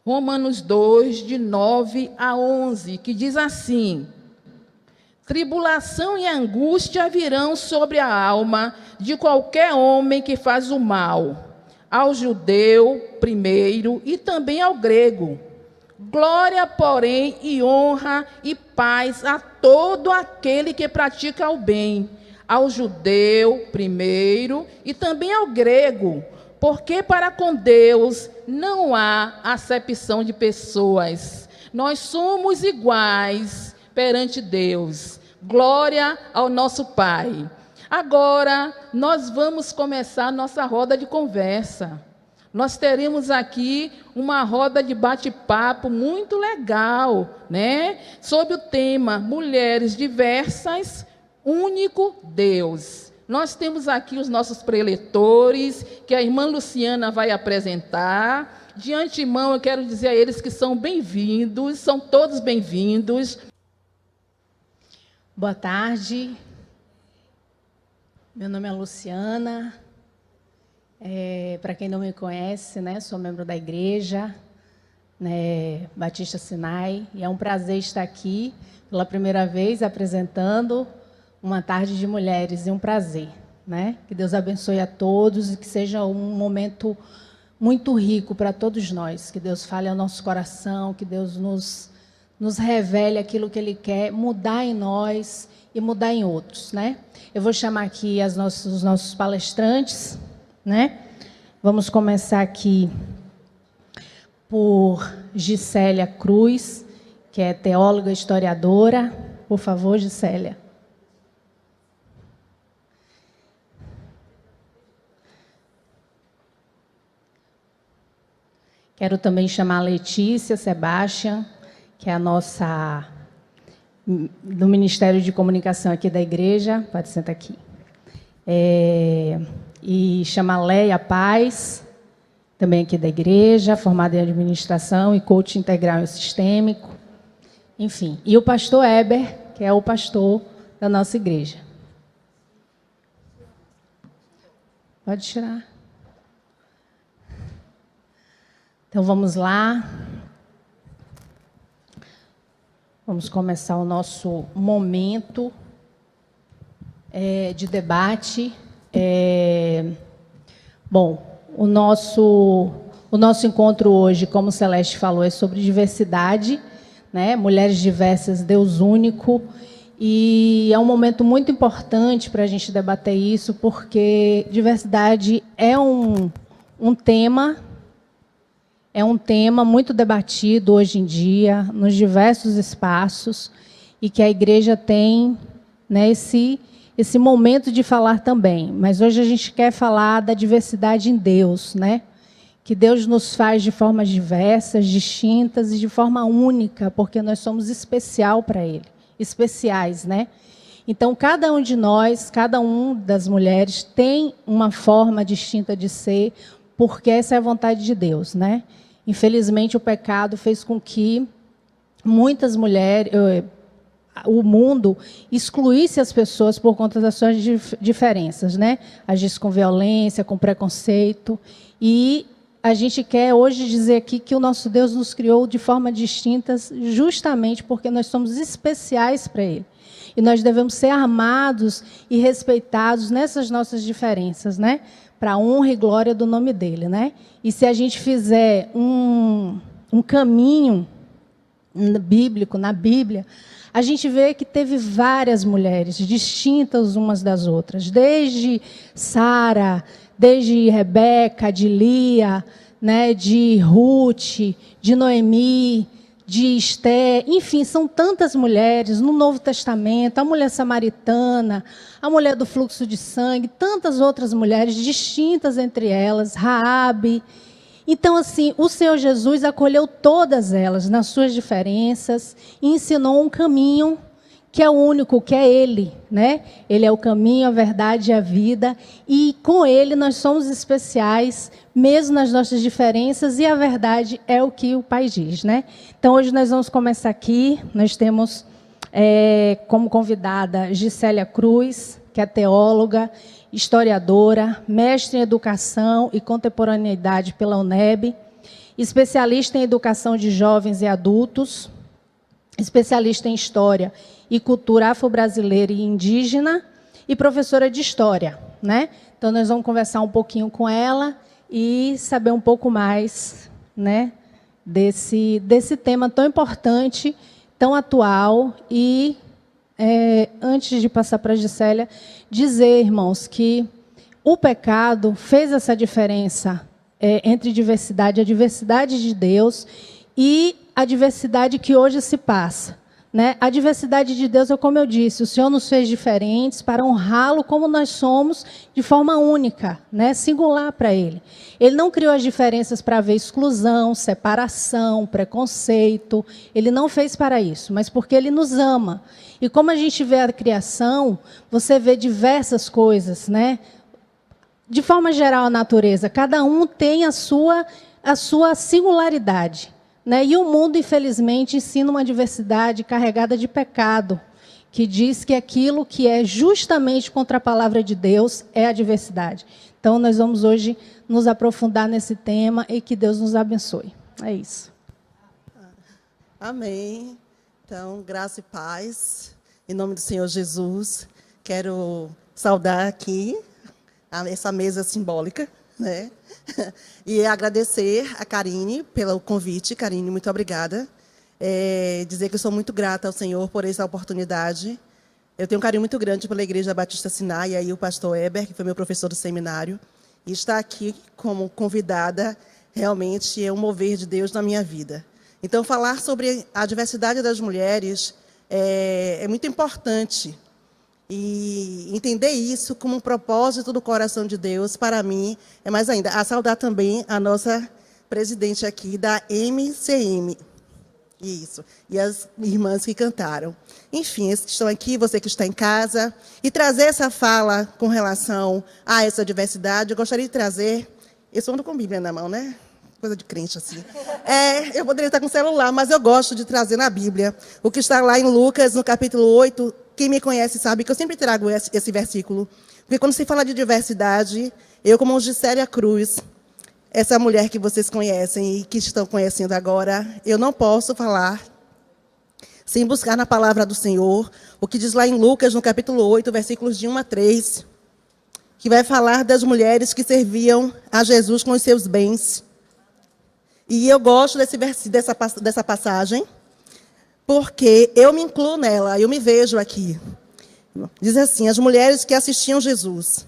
Romanos 2, de 9 a 11, que diz assim: tribulação e angústia virão sobre a alma de qualquer homem que faz o mal, ao judeu primeiro e também ao grego. Glória, porém, e honra e paz a todo aquele que pratica o bem, ao judeu primeiro e também ao grego, porque para com Deus não há acepção de pessoas. Nós somos iguais perante Deus. Glória ao nosso Pai. Agora, nós vamos começar nossa roda de conversa. Nós teremos aqui uma roda de bate-papo muito legal, né? Sobre o tema Mulheres Diversas, Único Deus. Nós temos aqui os nossos preletores, que a irmã Luciana vai apresentar. De antemão, eu quero dizer a eles que são bem-vindos, são todos bem-vindos. Boa tarde. Meu nome é Luciana. Para quem não me conhece, né, sou membro da igreja, né, Batista Sinai, e é um prazer estar aqui pela primeira vez apresentando uma tarde de mulheres, e um prazer, né? Que Deus abençoe a todos e que seja um momento muito rico para todos nós, que Deus fale ao nosso coração, que Deus nos revele aquilo que Ele quer mudar em nós e mudar em outros, né? Eu vou chamar aqui os nossos palestrantes, né? Vamos começar aqui por Gisélia Cruz, que é teóloga e historiadora. Por favor, Gisélia. Quero também chamar a Letícia Sebastian, que é a nossa do Ministério de Comunicação aqui da igreja. Pode sentar aqui. E chamar Leia Paz, também aqui da igreja, formada em administração e coach integral e sistêmico. Enfim, e o pastor Heber, que é o pastor da nossa igreja. Pode tirar. Então, vamos lá. Vamos começar o nosso momento de debate. Bom, o nosso encontro hoje, como Celeste falou, é sobre diversidade, né? Mulheres diversas, Deus único. E é um momento muito importante para a gente debater isso, porque diversidade é um tema muito debatido hoje em dia, nos diversos espaços, e que a igreja tem, né, esse momento de falar também. Mas hoje a gente quer falar da diversidade em Deus, né? Que Deus nos faz de formas diversas, distintas e de forma única, porque nós somos especial para Ele, especiais, né? Então, cada um de nós, cada uma das mulheres, tem uma forma distinta de ser, porque essa é a vontade de Deus, né? Infelizmente, o pecado fez com que muitas mulheres, o mundo, excluísse as pessoas por conta das suas diferenças, né? Agisse com violência, com preconceito. E a gente quer hoje dizer aqui que o nosso Deus nos criou de forma distintas, justamente porque nós somos especiais para Ele. E nós devemos ser amados e respeitados nessas nossas diferenças, né? Para a honra e glória do nome dEle, né? E se a gente fizer um caminho bíblico, na Bíblia, a gente vê que teve várias mulheres distintas umas das outras, desde Sara, desde Rebeca, de Lia, né, de Ruth, de Noemi, de Esté, enfim, são tantas mulheres no Novo Testamento, a mulher samaritana, a mulher do fluxo de sangue, tantas outras mulheres distintas entre elas, Raabe. Então, assim, o Senhor Jesus acolheu todas elas nas suas diferenças e ensinou um caminho que é o único, que é Ele, né? Ele é o caminho, a verdade e a vida, e com Ele nós somos especiais, mesmo nas nossas diferenças, e a verdade é o que o Pai diz, né? Então, hoje nós vamos começar aqui, nós temos como convidada Gisélia Cruz, que é teóloga, historiadora, mestre em educação e contemporaneidade pela UNEB, especialista em educação de jovens e adultos, especialista em história e cultura afro-brasileira e indígena e professora de história, né? Então, nós vamos conversar um pouquinho com ela e saber um pouco mais, né, desse tema tão importante, tão atual. E, antes de passar para a Gisélia, dizer, irmãos, que o pecado fez essa diferença entre diversidade, a diversidade de Deus e a diversidade que hoje se passa, né? A diversidade de Deus é como eu disse, o Senhor nos fez diferentes para honrá-lo como nós somos, de forma única, né? Singular para Ele. Ele não criou as diferenças para haver exclusão, separação, preconceito. Ele não fez para isso, mas porque Ele nos ama. E como a gente vê a criação, você vê diversas coisas, né? De forma geral, a natureza, cada um tem a sua singularidade, né? E o mundo, infelizmente, ensina uma diversidade carregada de pecado, que diz que aquilo que é justamente contra a palavra de Deus é a diversidade. Então, nós vamos hoje nos aprofundar nesse tema e que Deus nos abençoe. É isso. Amém. Então, graça e paz. Em nome do Senhor Jesus, quero saudar aqui essa mesa simbólica, né? E agradecer a Karine pelo convite. Karine, muito obrigada. Dizer que eu sou muito grata ao Senhor por essa oportunidade. Eu tenho um carinho muito grande pela Igreja Batista Sinai, e aí o pastor Eber, que foi meu professor do seminário, e estar aqui como convidada realmente é um mover de Deus na minha vida. Então, falar sobre a diversidade das mulheres é muito importante. E entender isso como um propósito do coração de Deus, para mim, é mais ainda. A saudar também a nossa presidente aqui da MCM. Isso. E as irmãs que cantaram. Enfim, esses que estão aqui, você que está em casa. E trazer essa fala com relação a essa diversidade, eu gostaria de trazer... Eu sou ando com Bíblia na mão, né? Coisa de crente, assim. Eu poderia estar com o celular, mas eu gosto de trazer na Bíblia. O que está lá em Lucas, no capítulo 8... Quem me conhece sabe que eu sempre trago esse versículo. Porque quando se fala de diversidade, eu, como Gisélia Cruz, essa mulher que vocês conhecem e que estão conhecendo agora, eu não posso falar sem buscar na palavra do Senhor, o que diz lá em Lucas, no capítulo 8, versículos de 1 a 3, que vai falar das mulheres que serviam a Jesus com os seus bens. E eu gosto dessa passagem, porque eu me incluo nela, eu me vejo aqui. Diz assim, as mulheres que assistiam Jesus.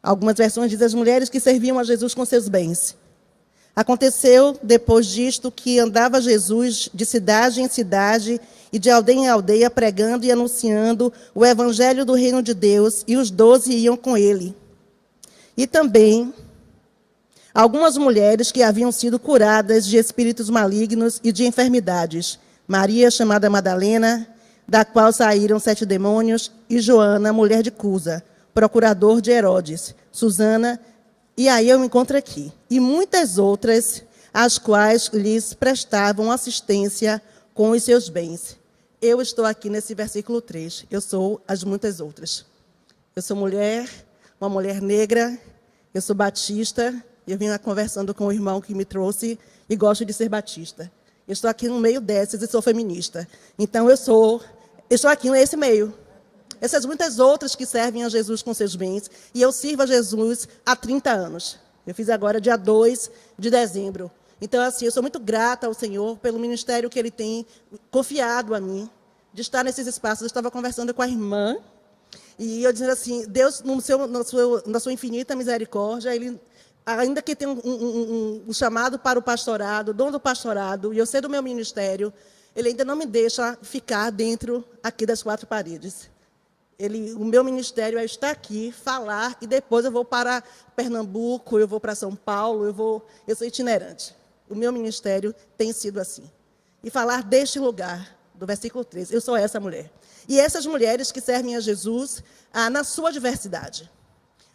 Algumas versões dizem as mulheres que serviam a Jesus com seus bens. Aconteceu, depois disto, que andava Jesus de cidade em cidade e de aldeia em aldeia, pregando e anunciando o evangelho do reino de Deus, e os 12 iam com ele. E também algumas mulheres que haviam sido curadas de espíritos malignos e de enfermidades. Maria, chamada Madalena, da qual saíram 7 demônios, e Joana, mulher de Cusa, procurador de Herodes, Susana, e aí eu me encontro aqui, e muitas outras, as quais lhes prestavam assistência com os seus bens. Eu estou aqui nesse versículo 3, eu sou as muitas outras. Eu sou mulher, uma mulher negra, eu sou batista, eu vim conversando com o irmão que me trouxe e gosto de ser batista. Eu estou aqui no meio dessas e sou feminista. Então, eu estou aqui nesse meio. Essas muitas outras que servem a Jesus com seus bens. E eu sirvo a Jesus há 30 anos. Eu fiz agora dia 2 de dezembro. Então, assim, eu sou muito grata ao Senhor pelo ministério que Ele tem confiado a mim, de estar nesses espaços. Eu estava conversando com a irmã, e eu dizendo assim, Deus, na sua infinita misericórdia, Ele... Ainda que tenha um chamado para o pastorado, dono do pastorado, e eu sei do meu ministério, ele ainda não me deixa ficar dentro aqui das 4 paredes. O meu ministério é estar aqui, falar, e depois eu vou para Pernambuco, eu vou para São Paulo, eu sou itinerante. O meu ministério tem sido assim. E falar deste lugar, do versículo 13, eu sou essa mulher. E essas mulheres que servem a Jesus na sua diversidade.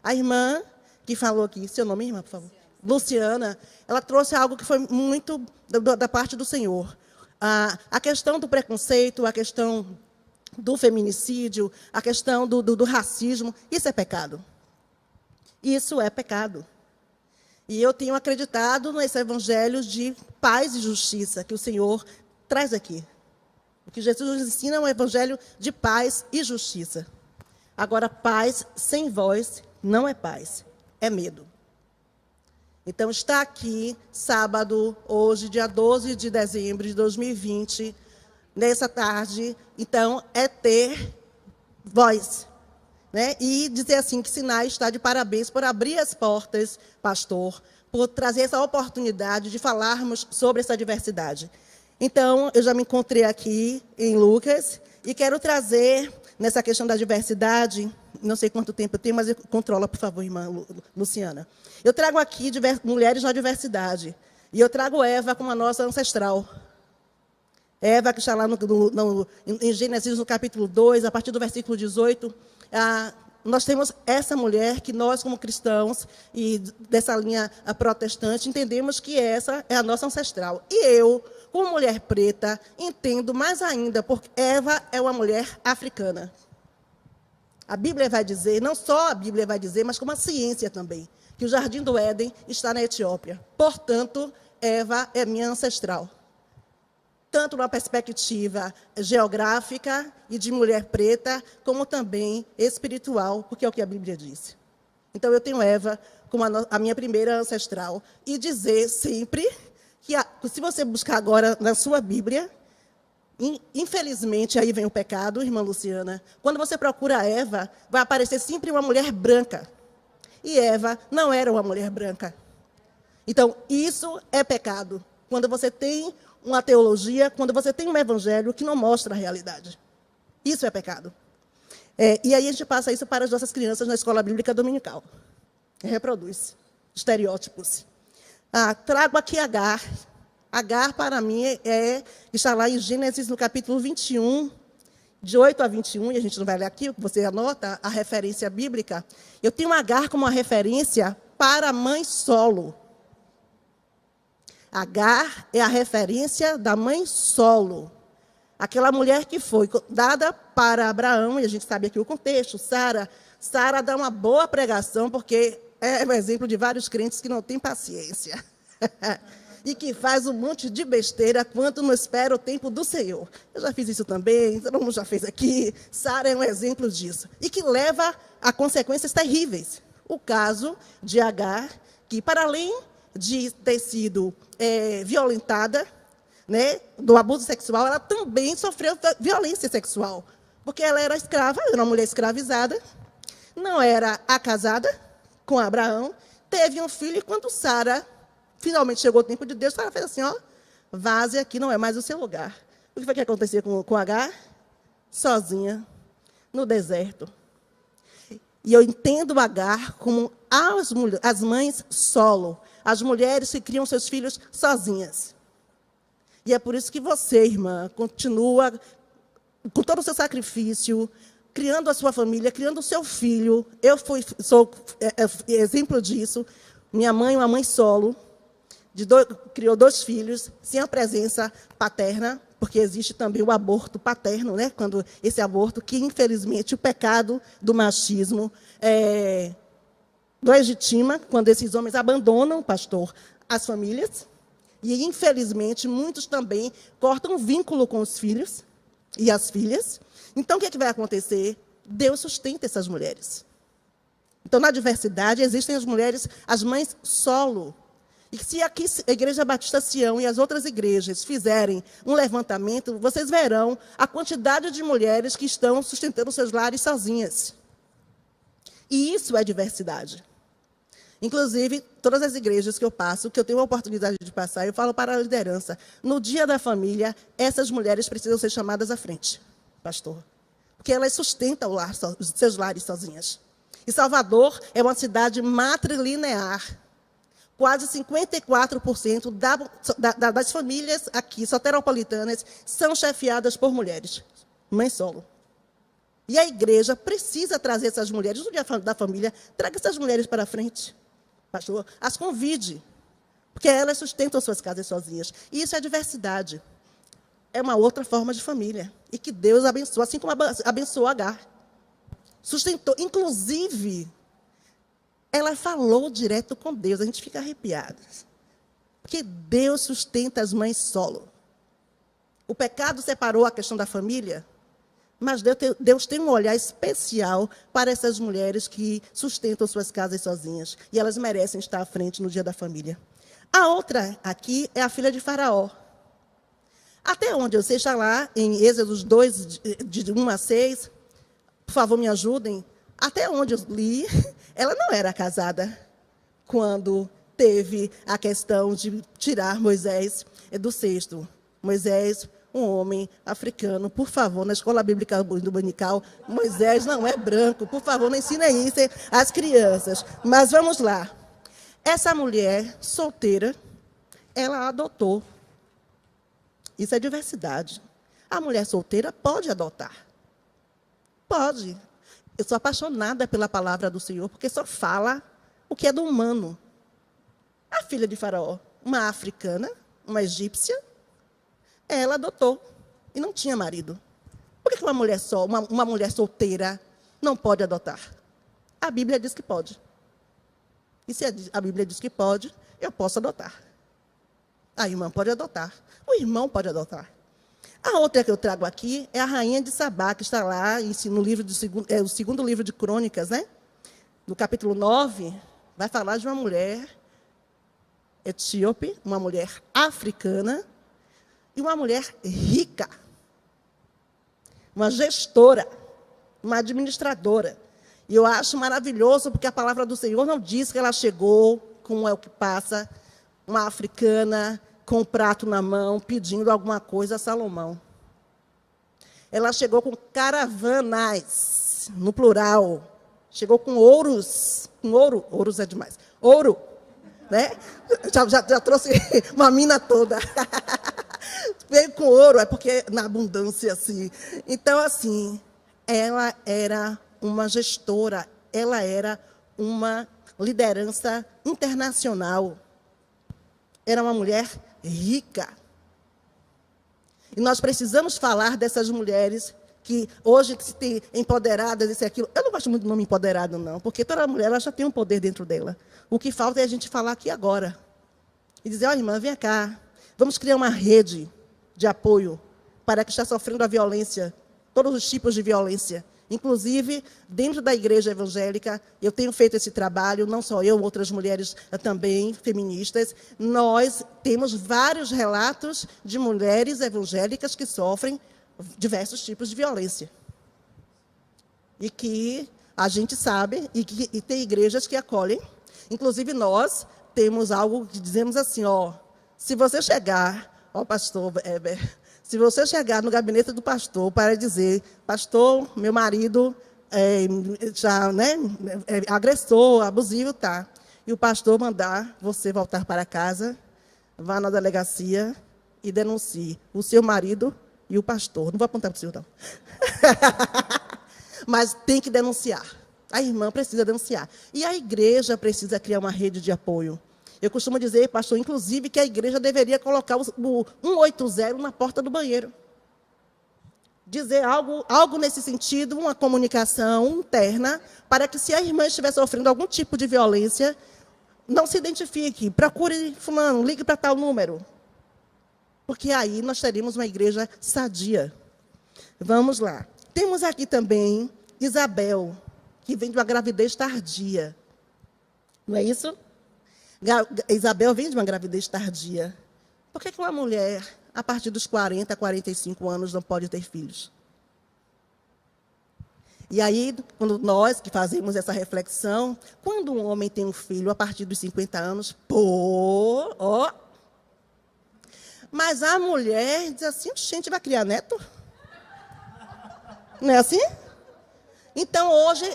A irmã que falou aqui, seu nome, irmã, por favor? Luciana, ela trouxe algo que foi muito da parte do Senhor. A questão do preconceito, a questão do feminicídio, a questão do racismo, isso é pecado. Isso é pecado. E eu tenho acreditado nesse evangelho de paz e justiça que o Senhor traz aqui. O que Jesus nos ensina é um evangelho de paz e justiça. Agora, paz sem voz não é paz, é medo. Então, está aqui, sábado, hoje, dia 12 de dezembro de 2020, nessa tarde, então, é ter voz. Né? E dizer assim, que Sinai está de parabéns por abrir as portas, pastor, por trazer essa oportunidade de falarmos sobre essa diversidade. Então, eu já me encontrei aqui em Lucas e quero trazer, nessa questão da diversidade, não sei quanto tempo eu tenho, mas controla, por favor, irmã Luciana. Eu trago aqui mulheres na diversidade. E eu trago Eva como a nossa ancestral. Eva, que está lá em Gênesis, no capítulo 2, a partir do versículo 18, nós temos essa mulher que nós, como cristãos, e dessa linha protestante, entendemos que essa é a nossa ancestral. E eu, como mulher preta, entendo mais ainda, porque Eva é uma mulher africana. A Bíblia vai dizer, não só a Bíblia vai dizer, mas como a ciência também, que o Jardim do Éden está na Etiópia. Portanto, Eva é minha ancestral. Tanto na perspectiva geográfica e de mulher preta, como também espiritual, porque é o que a Bíblia diz. Então, eu tenho Eva como a minha primeira ancestral. E dizer sempre que, se você buscar agora na sua Bíblia, infelizmente, aí vem o pecado, irmã Luciana, quando você procura Eva, vai aparecer sempre uma mulher branca. E Eva não era uma mulher branca. Então, isso é pecado. Quando você tem uma teologia, quando você tem um evangelho que não mostra a realidade. Isso é pecado. E aí a gente passa isso para as nossas crianças na escola bíblica dominical. Reproduz estereótipos. Trago aqui Agar. Agar, para mim, está lá em Gênesis, no capítulo 21, de 8 a 21, e a gente não vai ler aqui, você anota a referência bíblica. Eu tenho Agar como uma referência para a mãe solo. Agar é a referência da mãe solo. Aquela mulher que foi dada para Abraão, e a gente sabe aqui o contexto, Sara. Sara dá uma boa pregação, porque é um exemplo de vários crentes que não têm paciência. E que faz um monte de besteira quando não espera o tempo do Senhor. Eu já fiz isso também, todo mundo já fez aqui. Sara é um exemplo disso. E que leva a consequências terríveis. O caso de Agar, que para além de ter sido violentada, né, do abuso sexual, ela também sofreu violência sexual. Porque ela era escrava, era uma mulher escravizada, não era casada com Abraão, teve um filho, e quando Sara finalmente chegou o tempo de Deus, Sara fez assim, vaze, aqui não é mais o seu lugar. O que foi que aconteceu com Agar? Sozinha, no deserto. E eu entendo Agar como as mães solo, as mulheres que criam seus filhos sozinhas. E é por isso que você, irmã, continua com todo o seu sacrifício, criando a sua família, criando o seu filho. Eu sou exemplo disso. Minha mãe, uma mãe solo, criou 2 filhos, sem a presença paterna, porque existe também o aborto paterno, né? Quando esse aborto, que infelizmente o pecado do machismo legitima, quando esses homens abandonam, pastor, as famílias, e infelizmente muitos também cortam o vínculo com os filhos e as filhas. Então, o que vai acontecer? Deus sustenta essas mulheres. Então, na diversidade, existem as mulheres, as mães solo. E se aqui a Igreja Batista Sião e as outras igrejas fizerem um levantamento, vocês verão a quantidade de mulheres que estão sustentando seus lares sozinhas. E isso é diversidade. Inclusive, todas as igrejas que eu passo, que eu tenho a oportunidade de passar, eu falo para a liderança. No dia da família, essas mulheres precisam ser chamadas à frente, pastor. Porque elas sustentam os seus lares sozinhas. E Salvador é uma cidade matrilinear. Quase 54% das famílias aqui, soteropolitanas, são chefiadas por mulheres, mãe solo. E a igreja precisa trazer essas mulheres, no dia da família, traga essas mulheres para frente, pastor, as convide, porque elas sustentam suas casas sozinhas. E isso é diversidade. É uma outra forma de família. E que Deus abençoe, assim como abençoou Agar. Sustentou, inclusive, ela falou direto com Deus. A gente fica arrepiado. Porque Deus sustenta as mães solo. O pecado separou a questão da família, mas Deus tem um olhar especial para essas mulheres que sustentam suas casas sozinhas. E elas merecem estar à frente no dia da família. A outra aqui é a filha de Faraó. Até onde eu sei, está lá em Êxodo 2, de 1 a 6. Por favor, me ajudem. Até onde eu li, ela não era casada quando teve a questão de tirar Moisés do cesto. Moisés, um homem africano, por favor, na escola bíblica dominical, Moisés não é branco, por favor, não ensinem isso às crianças. Mas vamos lá. Essa mulher solteira, ela adotou. Isso é diversidade. A mulher solteira pode adotar. Pode. Eu sou apaixonada pela palavra do Senhor, porque só fala o que é do humano. A filha de Faraó, uma africana, uma egípcia, ela adotou e não tinha marido. Por que uma mulher uma mulher solteira não pode adotar? A Bíblia diz que pode. E se a Bíblia diz que pode, eu posso adotar. A irmã pode adotar. O irmão pode adotar. A outra que eu trago aqui é a rainha de Sabá, que está lá no livro o segundo livro de Crônicas, né? No capítulo 9, vai falar de uma mulher etíope, uma mulher africana e uma mulher rica, uma gestora, uma administradora. E eu acho maravilhoso, porque a palavra do Senhor não diz que ela chegou, como é o que passa, uma africana com um prato na mão, pedindo alguma coisa a Salomão. Ela chegou com caravanas, no plural. Chegou com ouros, ouros é demais, ouro, né? Já trouxe uma mina toda. Veio com ouro, é porque na abundância, assim. Então, assim, ela era uma gestora, ela era uma liderança internacional. Era uma mulher rica. E nós precisamos falar dessas mulheres que hoje se tem empoderadas, isso e aquilo. Eu não gosto muito do nome empoderado, não, porque toda mulher ela já tem um poder dentro dela. O que falta é a gente falar aqui agora. E dizer, ó, irmã, vem cá, vamos criar uma rede de apoio para que está sofrendo a violência, todos os tipos de violência. Inclusive, dentro da igreja evangélica, eu tenho feito esse trabalho, não só eu, outras mulheres também, feministas. Nós temos vários relatos de mulheres evangélicas que sofrem diversos tipos de violência. E que a gente sabe, e tem igrejas que acolhem. Inclusive, nós temos algo que dizemos assim, ó, se você chegar, ó, pastor Heber, se você chegar no gabinete do pastor para dizer, pastor, meu marido já, né, é agressor, abusivo, tá? E o pastor mandar você voltar para casa, vá na delegacia e denuncie o seu marido e o pastor. Não vou apontar para o senhor, não. Mas tem que denunciar. A irmã precisa denunciar. E a igreja precisa criar uma rede de apoio. Eu costumo dizer, pastor, inclusive, que a igreja deveria colocar o 180 na porta do banheiro. Dizer algo nesse sentido, uma comunicação interna, para que, se a irmã estiver sofrendo algum tipo de violência, não se identifique, procure fulano, ligue para tal número. Porque aí nós teremos uma igreja sadia. Vamos lá. Temos aqui também Isabel, que vem de uma gravidez tardia. Não é isso? Isabel vem de uma gravidez tardia. Por que uma mulher, a partir dos 40, 45 anos, não pode ter filhos? E aí, quando nós que fazemos essa reflexão, quando um homem tem um filho a partir dos 50 anos, pô, ó. Mas a mulher diz assim, gente, vai criar neto? Não é assim? Então, hoje,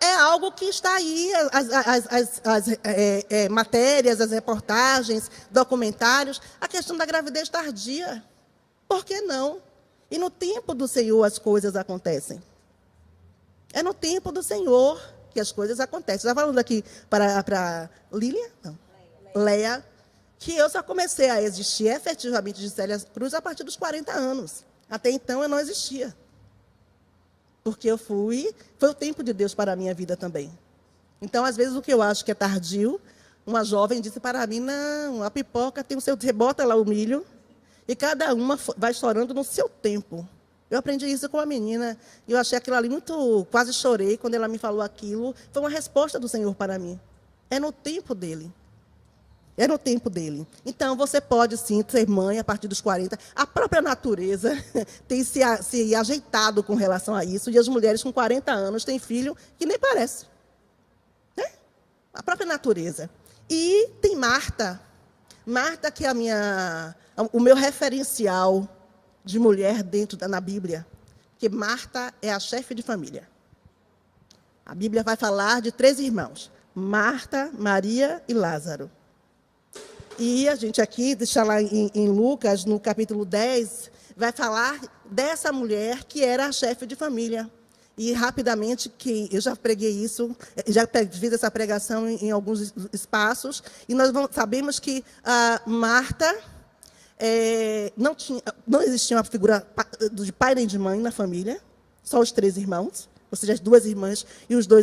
é algo que está aí, as matérias, as reportagens, documentários, a questão da gravidez tardia. Por que não? E no tempo do Senhor as coisas acontecem. É no tempo do Senhor que as coisas acontecem. Está falando aqui para Lília? Não. Leia, que eu só comecei a existir efetivamente de Célia Cruz a partir dos 40 anos. Até então, eu não existia. Porque foi o tempo de Deus para a minha vida também. Então, às vezes, o que eu acho que é tardio, uma jovem disse para mim, não, a pipoca tem o seu... Você bota lá o milho e cada uma vai chorando no seu tempo. Eu aprendi isso com a menina e eu achei aquilo ali muito... Quase chorei quando ela me falou aquilo. Foi uma resposta do Senhor para mim. É no tempo dele. É no tempo dele. Então, você pode, sim, ser mãe a partir dos 40. A própria natureza tem se ajeitado com relação a isso. E as mulheres com 40 anos têm filho que nem parece. Né? A própria natureza. E tem Marta. Marta, que é o meu referencial de mulher na Bíblia. Porque Marta é a chefe de família. A Bíblia vai falar de 3 irmãos. Marta, Maria e Lázaro. E a gente aqui, deixa lá em Lucas, no capítulo 10, vai falar dessa mulher que era a chefe de família. E, rapidamente, que eu já preguei isso, já fiz essa pregação em alguns espaços, e nós sabemos que Marta não existia uma figura de pai nem de mãe na família, só os 3 irmãos, ou seja, as 2 irmãs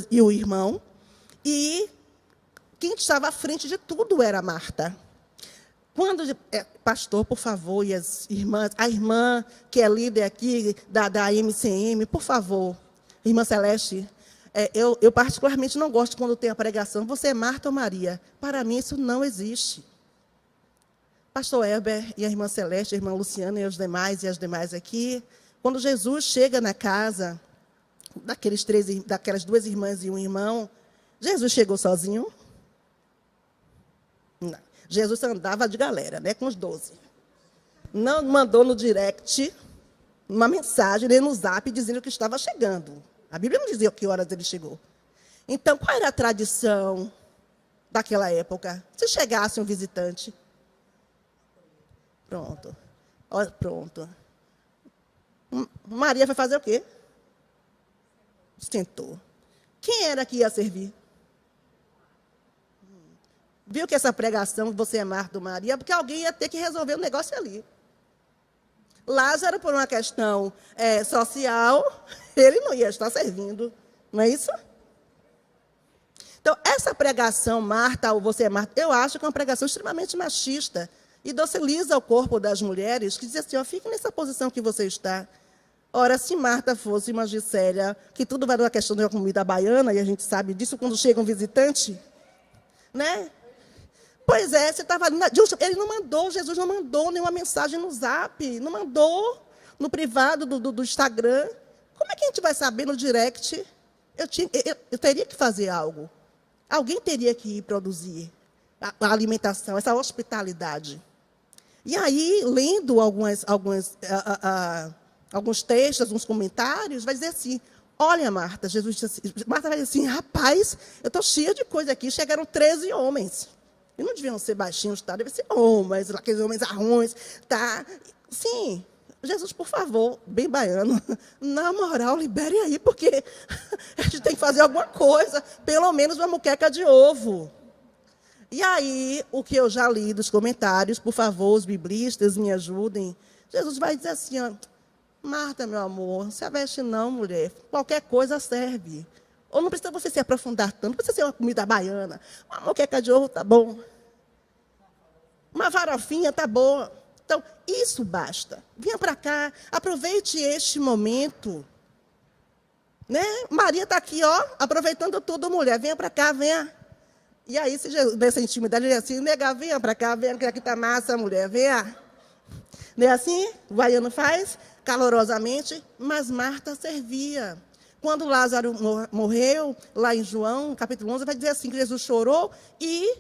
e o irmão. E quem estava à frente de tudo era Marta. Pastor, por favor, e as irmãs, a irmã que é líder aqui da MCM, por favor, irmã Celeste, eu particularmente não gosto quando tem a pregação, você é Marta ou Maria? Para mim, isso não existe. Pastor Heber e a irmã Celeste, a irmã Luciana e as demais aqui, quando Jesus chega na casa daquelas 2 irmãs e um irmão, Jesus chegou sozinho? Não. Jesus andava de galera, né, com os 12. Não mandou no direct uma mensagem, nem no zap, dizendo que estava chegando. A Bíblia não dizia que horas ele chegou. Então, qual era a tradição daquela época? Se chegasse um visitante... Pronto. Pronto. Maria vai fazer o quê? Sentou. Quem era que ia servir? Viu que essa pregação, você é Marta ou Maria, porque alguém ia ter que resolver o negócio ali. Lázaro, por uma questão social, ele não ia estar servindo. Não é isso? Então, essa pregação, Marta ou você é Marta, eu acho que é uma pregação extremamente machista e dociliza o corpo das mulheres, que diz assim, fique nessa posição que você está. Ora, se Marta fosse uma Gisélia, que tudo vai dar uma questão da comida baiana, e a gente sabe disso quando chega um visitante, né? Pois é, você estava ali. Ele não mandou, Jesus não mandou nenhuma mensagem no zap, não mandou no privado do Instagram. Como é que a gente vai saber no direct? Eu teria que fazer algo. Alguém teria que ir produzir a alimentação, essa hospitalidade. E aí, lendo alguns textos, alguns comentários, vai dizer assim, olha, Marta, Jesus disse assim, Marta vai dizer assim, rapaz, eu estou cheia de coisa aqui, chegaram 13 homens. E não deviam ser baixinhos, tá? Devem ser homens, aqueles homens arrões, tá? Sim, Jesus, por favor, bem baiano, na moral, libere aí, porque a gente tem que fazer alguma coisa, pelo menos uma moqueca de ovo. E aí, o que eu já li dos comentários, por favor, os biblistas me ajudem, Jesus vai dizer assim, Marta, meu amor, não se aveste não, mulher, qualquer coisa serve. Ou não precisa você se aprofundar tanto, não precisa ser uma comida baiana. Uma moqueca de ovo tá bom. Uma farofinha tá boa. Então, isso basta. Venha para cá, aproveite este momento. Né? Maria está aqui, aproveitando tudo, mulher. Venha para cá, venha. E aí, se Jesus, nessa intimidade, ele é assim, nega, venha para cá, venha, que aqui está massa, mulher, venha. Não é assim? O baiano faz, calorosamente, mas Marta servia. Quando Lázaro morreu, lá em João, capítulo 11, vai dizer assim, que Jesus chorou, e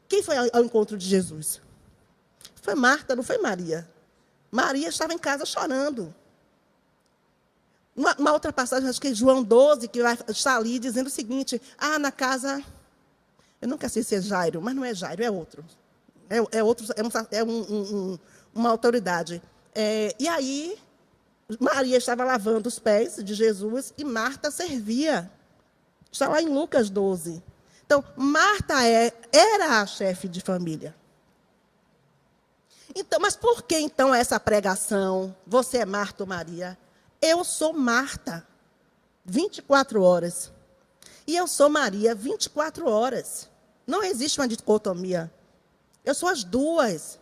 quem foi ao encontro de Jesus? Foi Marta, não foi Maria. Maria estava em casa chorando. Uma outra passagem, acho que é João 12, que vai estar ali dizendo o seguinte, na casa, eu nunca sei se é Jairo, mas não é Jairo, é outro. Uma autoridade. E aí, Maria estava lavando os pés de Jesus e Marta servia. Está lá em Lucas 12. Então, Marta era a chefe de família. Então, mas por que, então, essa pregação? Você é Marta ou Maria? Eu sou Marta. 24 horas. E eu sou Maria 24 horas. Não existe uma dicotomia. Eu sou as duas.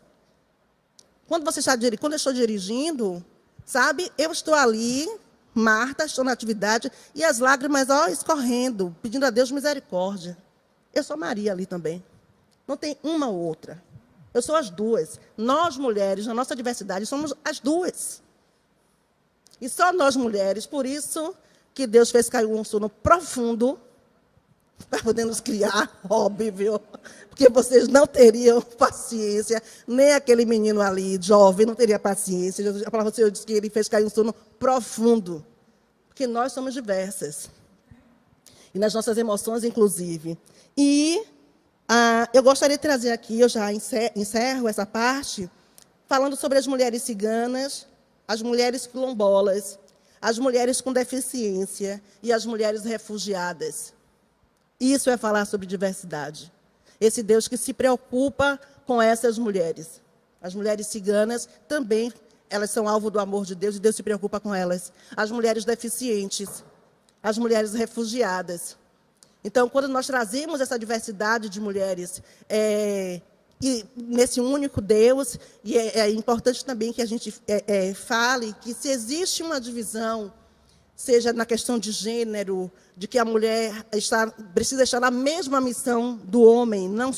Quando eu estou dirigindo, sabe, eu estou ali, Marta, estou na atividade, e as lágrimas, escorrendo, pedindo a Deus misericórdia. Eu sou Maria ali também. Não tem uma ou outra. Eu sou as duas. Nós, mulheres, na nossa diversidade, somos as duas. E só nós, mulheres, por isso que Deus fez cair um sono profundo para poder nos criar, óbvio, porque vocês não teriam paciência, nem aquele menino ali, jovem, não teria paciência. A palavra do Senhor diz que ele fez cair um sono profundo, porque nós somos diversas. E nas nossas emoções, inclusive. E eu gostaria de trazer aqui, eu já encerro essa parte, falando sobre as mulheres ciganas, as mulheres quilombolas, as mulheres com deficiência e as mulheres refugiadas. Isso é falar sobre diversidade. Esse Deus que se preocupa com essas mulheres. As mulheres ciganas também, elas são alvo do amor de Deus, e Deus se preocupa com elas. As mulheres deficientes, as mulheres refugiadas. Então, quando nós trazemos essa diversidade de mulheres, e nesse único Deus, e é importante também que a gente fale que se existe uma divisão, seja na questão de gênero, de que a mulher precisa estar na mesma missão do homem, não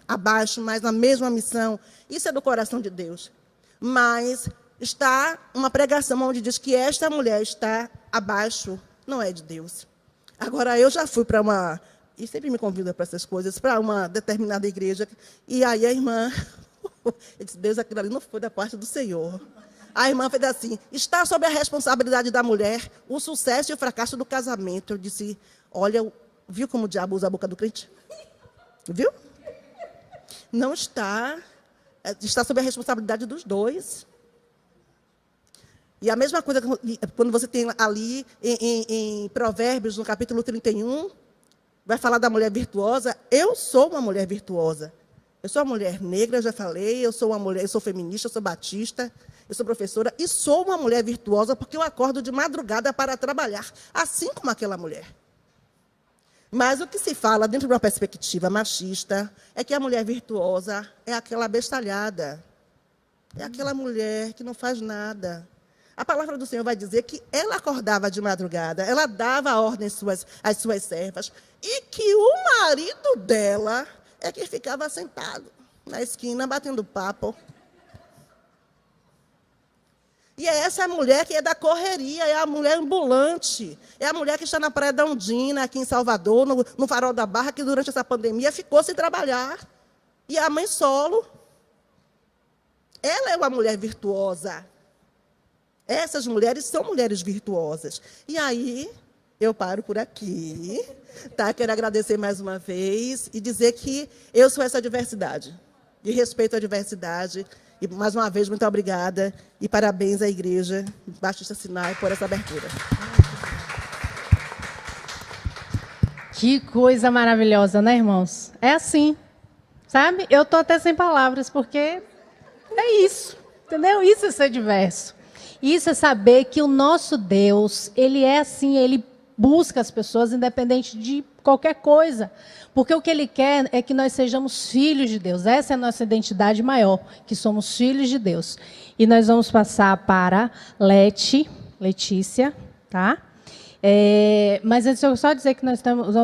abaixo, mas na mesma missão. Isso é do coração de Deus. Mas está uma pregação onde diz que esta mulher está abaixo, não é de Deus. Agora, eu já fui para uma, e sempre me convida para essas coisas, para uma determinada igreja, e aí a irmã, eu disse, Deus, aquilo ali não foi da parte do Senhor. A irmã fez assim, está sob a responsabilidade da mulher o sucesso e o fracasso do casamento. Eu disse, olha, viu como o diabo usa a boca do crente? Viu? Não está, está sob a responsabilidade dos dois. E a mesma coisa quando você tem ali em Provérbios, no capítulo 31, vai falar da mulher virtuosa. Eu sou uma mulher virtuosa. Eu sou uma mulher negra, já falei, eu sou uma mulher, eu sou feminista, eu sou batista, eu sou professora e sou uma mulher virtuosa porque eu acordo de madrugada para trabalhar, assim como aquela mulher. Mas o que se fala, dentro de uma perspectiva machista, é que a mulher virtuosa é aquela abestalhada, é aquela mulher que não faz nada. A palavra do Senhor vai dizer que ela acordava de madrugada, ela dava a ordem às suas servas, e que o marido dela é que ficava sentado na esquina, batendo papo. E é essa mulher que é da correria, é a mulher ambulante, é a mulher que está na Praia da Undina, aqui em Salvador, no Farol da Barra, que durante essa pandemia ficou sem trabalhar. E a mãe solo. Ela é uma mulher virtuosa. Essas mulheres são mulheres virtuosas. E aí, eu paro por aqui. Tá? Quero agradecer mais uma vez e dizer que eu sou essa diversidade. E respeito a diversidade. E, mais uma vez, muito obrigada. E parabéns à Igreja Batista Sinai por essa abertura. Que coisa maravilhosa, né, irmãos? É assim, sabe? Eu estou até sem palavras, porque é isso, entendeu? Isso é ser diverso. Isso é saber que o nosso Deus, ele é assim, ele busca as pessoas independente de qualquer coisa. Porque o que ele quer é que nós sejamos filhos de Deus. Essa é a nossa identidade maior, que somos filhos de Deus. E nós vamos passar para Letícia, tá? Mas antes eu só dizer que nós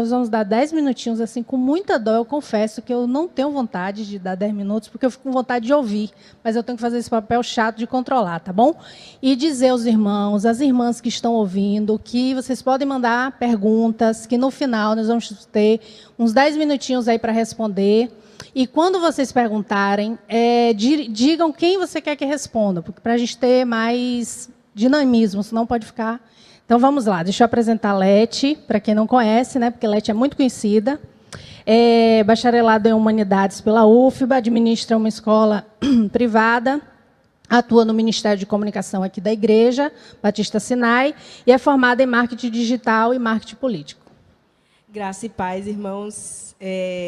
vamos dar 10 minutinhos, assim, com muita dó. Eu confesso que eu não tenho vontade de dar 10 minutos, porque eu fico com vontade de ouvir, mas eu tenho que fazer esse papel chato de controlar, tá bom? E dizer aos irmãos, às irmãs que estão ouvindo, que vocês podem mandar perguntas, que no final nós vamos ter uns 10 minutinhos aí para responder. E quando vocês perguntarem, digam quem você quer que responda, porque para a gente ter mais dinamismo, senão pode ficar... Então, vamos lá. Deixa eu apresentar a Leti, para quem não conhece, né, porque a Leti é muito conhecida. É bacharelado em Humanidades pela UFBA, administra uma escola privada, atua no Ministério de Comunicação aqui da Igreja Batista Sinai, e é formada em Marketing Digital e Marketing Político. Graça e paz, irmãos.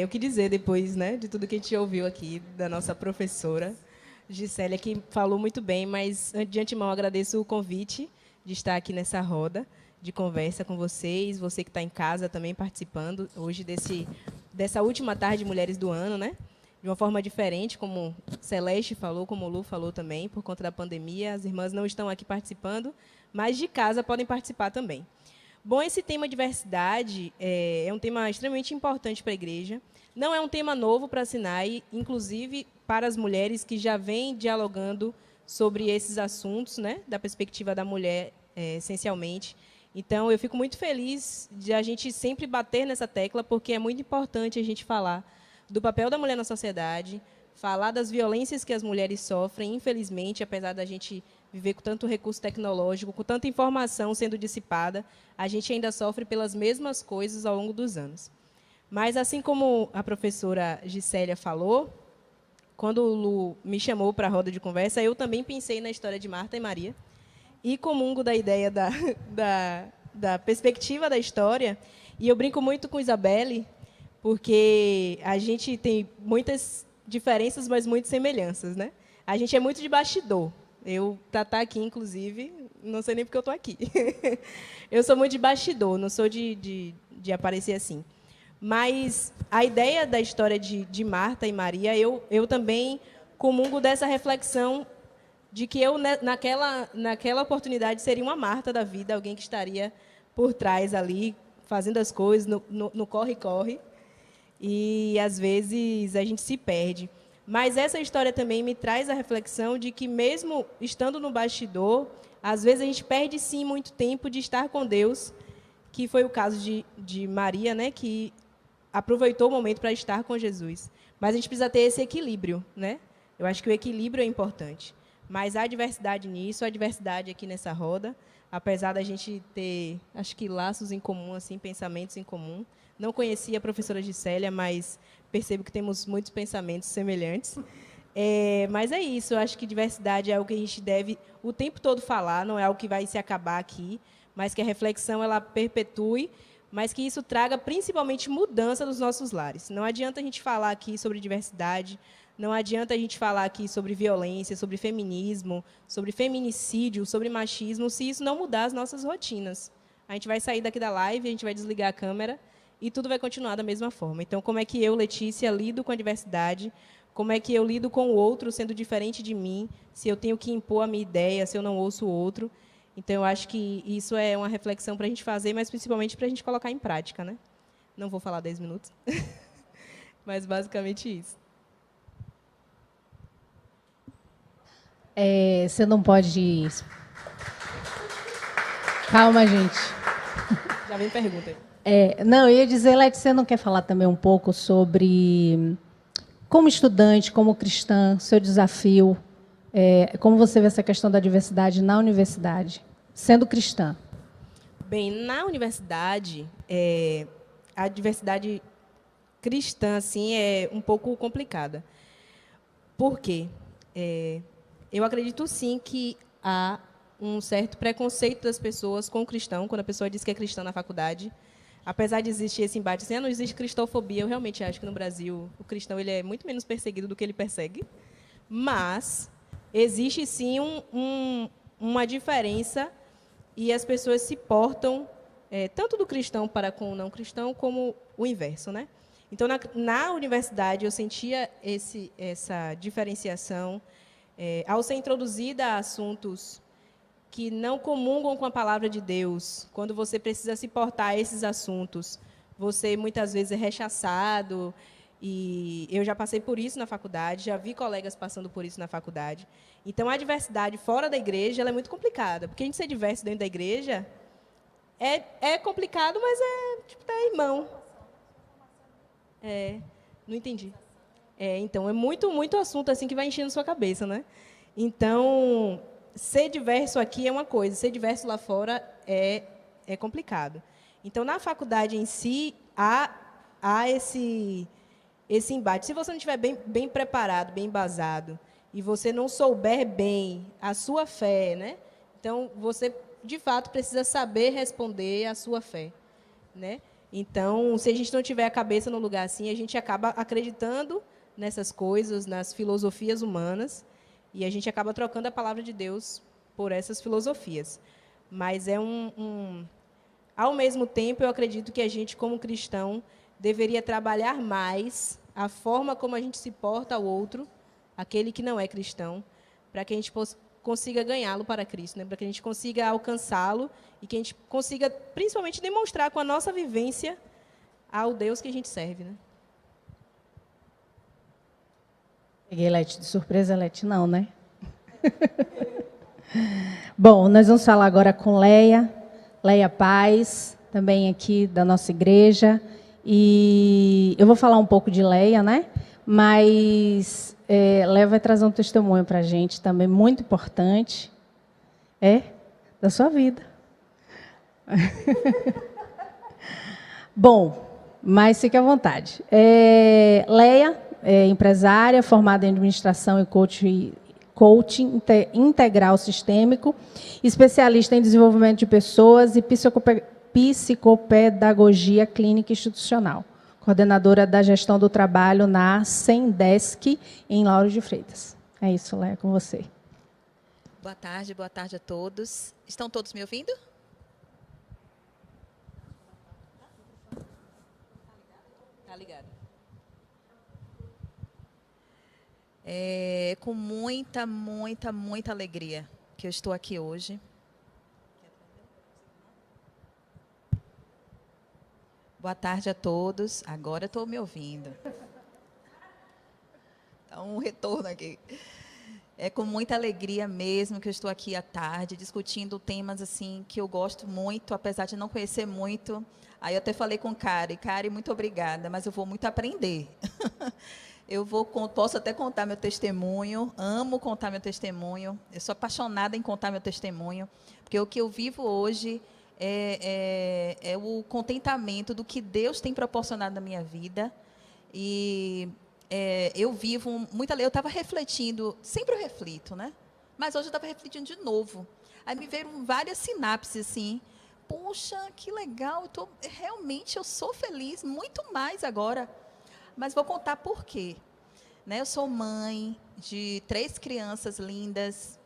O que dizer depois, né, de tudo que a gente ouviu aqui da nossa professora Gisélia, que falou muito bem, mas, de antemão, agradeço o convite de estar aqui nessa roda. de conversa com vocês, você que está em casa também participando hoje dessa última tarde de Mulheres do Ano, né? De uma forma diferente, como Celeste falou, como o Lu falou também, por conta da pandemia, as irmãs não estão aqui participando, mas de casa podem participar também. Bom, esse tema diversidade é um tema extremamente importante para a igreja. Não é um tema novo para a Sinai, inclusive para as mulheres que já vêm dialogando sobre esses assuntos, né, da perspectiva da mulher, essencialmente. Então, eu fico muito feliz de a gente sempre bater nessa tecla, porque é muito importante a gente falar do papel da mulher na sociedade, falar das violências que as mulheres sofrem, infelizmente, apesar da gente viver com tanto recurso tecnológico, com tanta informação sendo dissipada, a gente ainda sofre pelas mesmas coisas ao longo dos anos. Mas, assim como a professora Gisélia falou, quando o Lu me chamou para a roda de conversa, eu também pensei na história de Marta e Maria, e comungo da ideia da perspectiva da história, e eu brinco muito com Isabelle, porque a gente tem muitas diferenças, mas muitas semelhanças, né? A gente é muito de bastidor. Eu, para estar aqui, inclusive, não sei nem porque eu estou aqui. Eu sou muito de bastidor, não sou de aparecer assim. Mas a ideia da história de Marta e Maria, eu também comungo dessa reflexão de que eu, naquela oportunidade, seria uma Marta da vida, alguém que estaria por trás ali, fazendo as coisas, no corre-corre. E, às vezes, a gente se perde. Mas essa história também me traz a reflexão de que, mesmo estando no bastidor, às vezes a gente perde, sim, muito tempo de estar com Deus, que foi o caso de Maria, né, que aproveitou o momento para estar com Jesus. Mas a gente precisa ter esse equilíbrio, né? Eu acho que o equilíbrio é importante. Mas há diversidade nisso, há diversidade aqui nessa roda, apesar da gente ter, acho que, laços em comum, assim, pensamentos em comum. Não conhecia a professora Gisélia, mas percebo que temos muitos pensamentos semelhantes. Mas é isso, eu acho que diversidade é algo que a gente deve o tempo todo falar, não é algo que vai se acabar aqui, mas que a reflexão ela perpetue, mas que isso traga principalmente mudança nos nossos lares. Não adianta a gente falar aqui sobre diversidade, não adianta a gente falar aqui sobre violência, sobre feminismo, sobre feminicídio, sobre machismo, se isso não mudar as nossas rotinas. A gente vai sair daqui da live, a gente vai desligar a câmera, e tudo vai continuar da mesma forma. Então, como é que eu, Letícia, lido com a diversidade? Como é que eu lido com o outro sendo diferente de mim? Se eu tenho que impor a minha ideia, se eu não ouço o outro? Então, eu acho que isso é uma reflexão para a gente fazer, mas principalmente para a gente colocar em prática, né? Não vou falar 10 minutos, mas basicamente isso. Você não pode... Calma, gente. Já vem pergunta aí. Não, eu ia dizer, Leti, você não quer falar também um pouco sobre, como estudante, como cristã, seu desafio, como você vê essa questão da diversidade na universidade, sendo cristã? Bem, na universidade, a diversidade cristã assim, é um pouco complicada. Por quê? Eu acredito, sim, que há um certo preconceito das pessoas com o cristão, quando a pessoa diz que é cristã na faculdade. Apesar de existir esse embate, assim, não existe cristofobia, eu realmente acho que no Brasil o cristão ele é muito menos perseguido do que ele persegue, mas existe sim uma diferença e as pessoas se portam, tanto do cristão para com o não cristão, como o inverso, né? Então, na universidade, eu sentia essa diferenciação, ao ser introduzida a assuntos que não comungam com a palavra de Deus, quando você precisa se portar a esses assuntos, você muitas vezes é rechaçado, e eu já passei por isso na faculdade, já vi colegas passando por isso na faculdade. Então, a diversidade fora da igreja ela é muito complicada, porque a gente ser diverso dentro da igreja é complicado, mas tipo, irmão. Não entendi. Então, é muito, muito assunto assim que vai enchendo sua cabeça, né? Então, ser diverso aqui é uma coisa, ser diverso lá fora é complicado. Então, na faculdade em si, há esse embate. Se você não estiver bem preparado, bem embasado, e você não souber bem a sua fé, né? Então, você, de fato, precisa saber responder à sua fé, né? Então, se a gente não tiver a cabeça no lugar assim, a gente acaba acreditando nessas coisas, nas filosofias humanas, e a gente acaba trocando a palavra de Deus por essas filosofias. Mas é Ao mesmo tempo, eu acredito que a gente, como cristão, deveria trabalhar mais a forma como a gente se porta ao outro, aquele que não é cristão, para que a gente consiga ganhá-lo para Cristo, né? Para que a gente consiga alcançá-lo e que a gente consiga, principalmente, demonstrar com a nossa vivência ao Deus que a gente serve, né? Peguei Leti de surpresa, Leti não, né? Bom, nós vamos falar agora com Leia Paz, também aqui da nossa igreja. E eu vou falar um pouco de Leia, né? Mas Leia vai trazer um testemunho para a gente também muito importante, da sua vida. Bom, mas fique à vontade. Leia é empresária, formada em administração e coaching integral sistêmico, especialista em desenvolvimento de pessoas e psicopedagogia clínica institucional, coordenadora da gestão do trabalho na Sendesc, em Lauro de Freitas. É isso, Leia, com você. Boa tarde a todos. Estão todos me ouvindo? Tá ligado. É com muita alegria que eu estou aqui hoje. Boa tarde a todos. Agora estou me ouvindo. Dá um retorno aqui. É com muita alegria mesmo que eu estou aqui à tarde, discutindo temas assim que eu gosto muito, apesar de não conhecer muito. Aí eu até falei com Kari, muito obrigada, mas eu vou muito aprender. Posso até contar meu testemunho, amo contar meu testemunho, eu sou apaixonada em contar meu testemunho, porque o que eu vivo hoje é o contentamento do que Deus tem proporcionado na minha vida. E eu vivo muita lei. Eu estava refletindo, sempre eu reflito, né? Mas hoje eu estava refletindo de novo. Aí me veio várias sinapses assim. Poxa, que legal! Realmente eu sou feliz, muito mais agora. Mas vou contar por quê. Né? Eu sou mãe de 3 crianças lindas,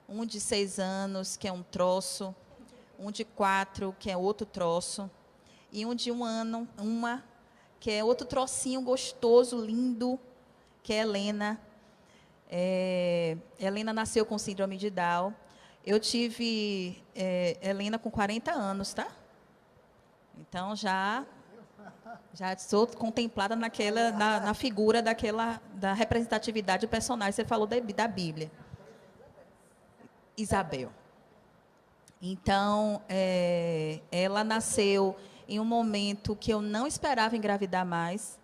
um de 6 anos, que é um troço, um de 4, que é outro troço, e um de 1 ano, que é outro trocinho gostoso, lindo, que é Helena. Helena nasceu com síndrome de Down. Eu tive Helena com 40 anos, tá? Então, já sou contemplada na figura da representatividade do personagem. Você falou da Bíblia. Isabel. Então, ela nasceu em um momento que eu não esperava engravidar mais.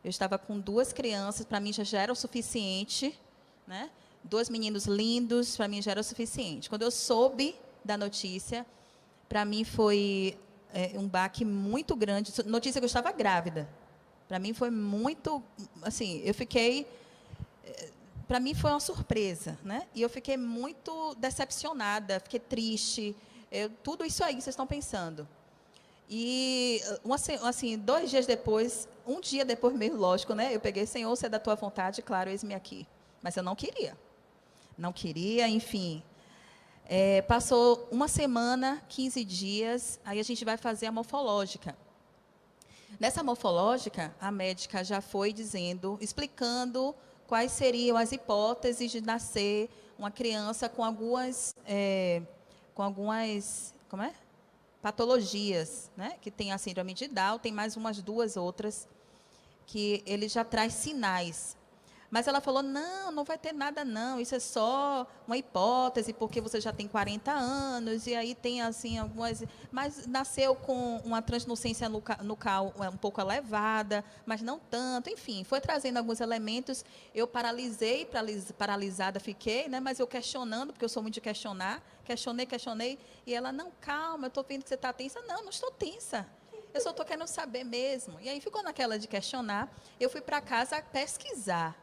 Eu estava com 2 crianças, para mim já era o suficiente, né? 2 meninos lindos, para mim já era o suficiente. Quando eu soube da notícia, para mim foi um baque muito grande. Notícia que eu estava grávida. Para mim foi muito, assim, para mim foi uma surpresa, né? E eu fiquei muito decepcionada, fiquei triste. Tudo isso aí que vocês estão pensando. E, assim, 2 dias depois, um dia depois mesmo, lógico, né? Eu peguei, Senhor, se é da tua vontade, claro, eis-me aqui. Mas eu não queria. Não queria, enfim. Passou 1 semana, 15 dias, aí a gente vai fazer a morfológica. Nessa morfológica, a médica já foi explicando quais seriam as hipóteses de nascer uma criança com algumas patologias, né? Que tem a síndrome de Down, tem mais umas 2 outras que ele já traz sinais. Mas ela falou, não vai ter nada não, isso é só uma hipótese, porque você já tem 40 anos, e aí tem assim algumas... Mas nasceu com uma translucência nucal um pouco elevada, mas não tanto, enfim, foi trazendo alguns elementos. Eu paralisada fiquei, né? Mas eu questionando, porque eu sou muito de questionar, questionei, e ela, não, calma, eu estou vendo que você está tensa. Não estou tensa. Eu só estou querendo saber mesmo. E aí ficou naquela de questionar. Eu fui para casa pesquisar.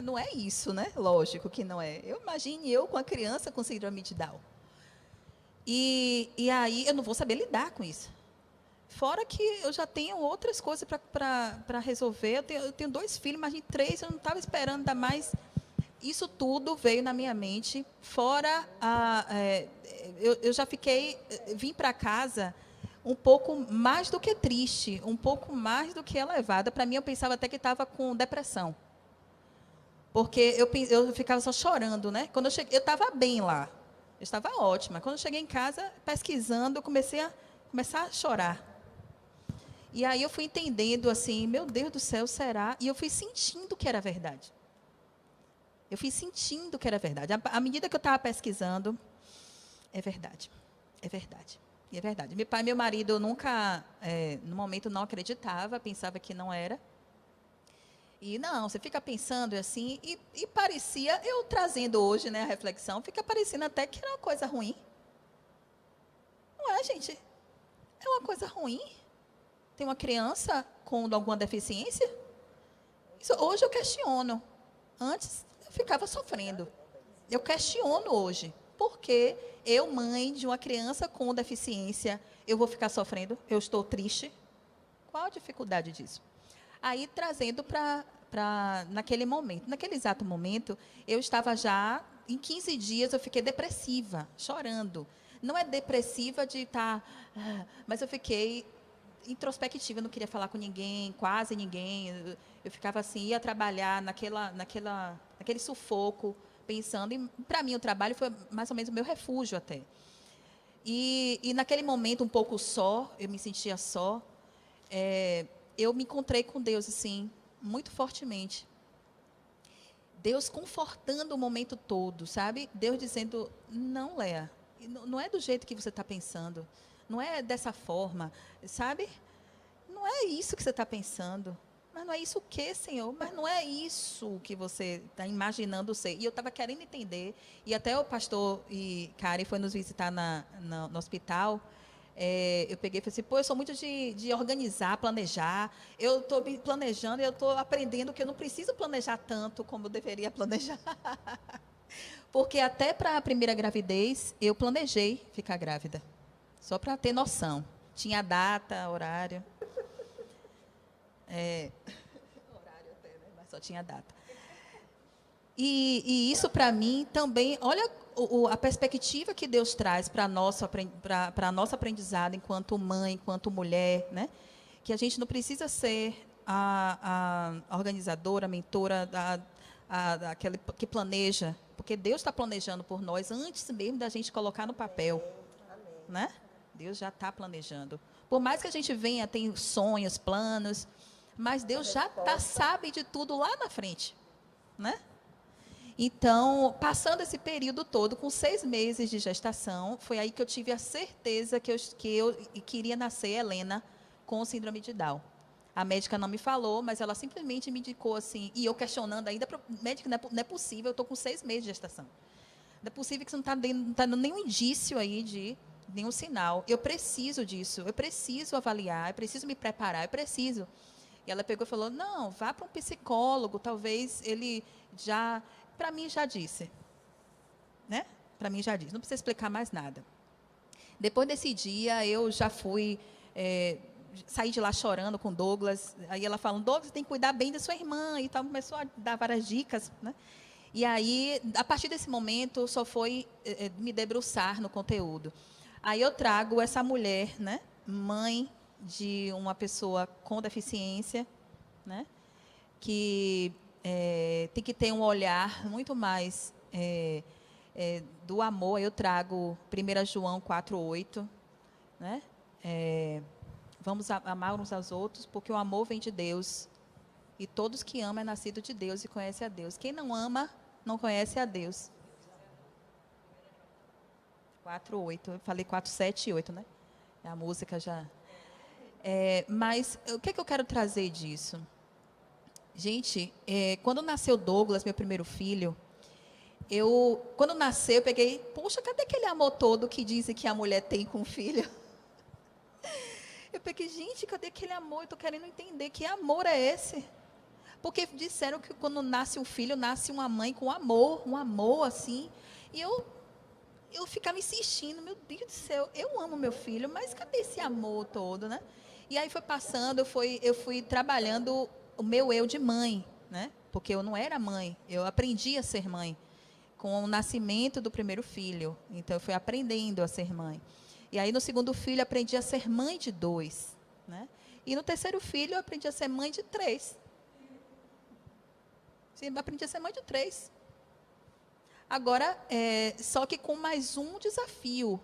Não é isso, né? Lógico que não é. Imagine eu com a criança com síndrome de Down. E aí eu não vou saber lidar com isso. Fora que eu já tenho outras coisas para resolver. Eu tenho 2 filhos, imagine 3, eu não estava esperando ainda mais. Isso tudo veio na minha mente, fora eu já vim para casa um pouco mais do que triste, um pouco mais do que elevada. Para mim, eu pensava até que estava com depressão. Porque eu ficava só chorando, né? Quando eu cheguei, eu estava bem lá. Eu estava ótima. Quando eu cheguei em casa, pesquisando, eu comecei a chorar. E aí eu fui entendendo assim, meu Deus do céu, será? E eu fui sentindo que era verdade. Eu fui sentindo que era verdade. À medida que eu estava pesquisando, é verdade. É verdade. E é verdade. Meu pai e meu marido nunca, no momento, não acreditava, pensava que não era. E não, você fica pensando assim, e parecia, eu trazendo hoje, né, a reflexão, fica parecendo até que era uma coisa ruim. Não é, gente? É uma coisa ruim. Tem uma criança com alguma deficiência? Isso, hoje eu questiono. Antes eu ficava sofrendo. Eu questiono hoje. Por que eu, mãe de uma criança com deficiência, eu vou ficar sofrendo? Eu estou triste? Qual a dificuldade disso? Aí, trazendo naquele momento. Naquele exato momento, eu estava já, em 15 dias, eu fiquei depressiva, chorando. Não é depressiva de estar... mas eu fiquei introspectiva, eu não queria falar com ninguém, quase ninguém. Eu ficava assim, ia trabalhar naquele sufoco, pensando. E, para mim, o trabalho foi mais ou menos o meu refúgio até. E naquele momento, um pouco só, eu me sentia só, eu me encontrei com Deus, assim, muito fortemente. Deus confortando o momento todo, sabe? Deus dizendo, não, Léa, não é do jeito que você está pensando, não é dessa forma, sabe? Não é isso que você está pensando. Mas não é isso o quê, Senhor? Mas não é isso que você está imaginando ser. E eu estava querendo entender, e até o pastor e Karen foi nos visitar no hospital. Eu peguei e falei assim, eu sou muito de organizar, planejar. Eu estou me planejando e eu estou aprendendo que eu não preciso planejar tanto como eu deveria planejar. Porque até para a primeira gravidez, eu planejei ficar grávida. Só para ter noção. Tinha data, horário. Horário até, né? Mas só tinha data. E isso, para mim, também... Olha a perspectiva que Deus traz para a nossa aprendizado enquanto mãe, enquanto mulher, né? Que a gente não precisa ser a organizadora, a mentora, aquela que planeja, porque Deus está planejando por nós antes mesmo da gente colocar no papel. Né? Deus já está planejando. Por mais que a gente venha, tem sonhos, planos, mas Deus já sabe de tudo lá na frente. Né? Então, passando esse período todo, com 6 meses de gestação, foi aí que eu tive a certeza que eu queria nascer Helena com síndrome de Down. A médica não me falou, mas ela simplesmente me indicou assim, e eu questionando ainda, médica, não é possível, eu estou com 6 meses de gestação. Não é possível que você não está dando nenhum indício aí de nenhum sinal. Eu preciso disso, eu preciso avaliar, eu preciso me preparar, eu preciso. E ela pegou e falou, não, vá para um psicólogo, talvez ele já... Para mim, já disse. Né? Para mim, já disse. Não precisa explicar mais nada. Depois desse dia, eu já fui... saí de lá chorando com Douglas. Aí ela falando, Douglas, tem que cuidar bem da sua irmã. E tal. Começou a dar várias dicas. Né? E aí, a partir desse momento, só foi me debruçar no conteúdo. Aí eu trago essa mulher, né? Mãe de uma pessoa com deficiência, né? Que... tem que ter um olhar muito mais do amor. Eu trago 1 João 4,8, né? Vamos amar uns aos outros, porque o amor vem de Deus. E todos que amam é nascido de Deus e conhece a Deus. Quem não ama, não conhece a Deus. 4,8. Eu falei 4, 7 e 8, né? A música já... mas o que eu quero trazer disso? Gente, quando nasceu Douglas, meu primeiro filho, quando nasceu, eu peguei, poxa, cadê aquele amor todo que dizem que a mulher tem com o filho? Eu peguei, gente, cadê aquele amor? Eu estou querendo entender, que amor é esse? Porque disseram que quando nasce um filho, nasce uma mãe com amor, um amor assim. E eu ficava insistindo, meu Deus do céu, eu amo meu filho, mas cadê esse amor todo, né? E aí foi passando, eu fui trabalhando o meu eu de mãe, né? Porque eu não era mãe, eu aprendi a ser mãe. com o nascimento do primeiro filho. Então, eu fui aprendendo a ser mãe. E aí, no segundo filho, eu aprendi a ser mãe de 2. Né? E no terceiro filho, eu aprendi a ser mãe de 3. Sim, eu aprendi a ser mãe de 3. Agora, só que com mais um desafio,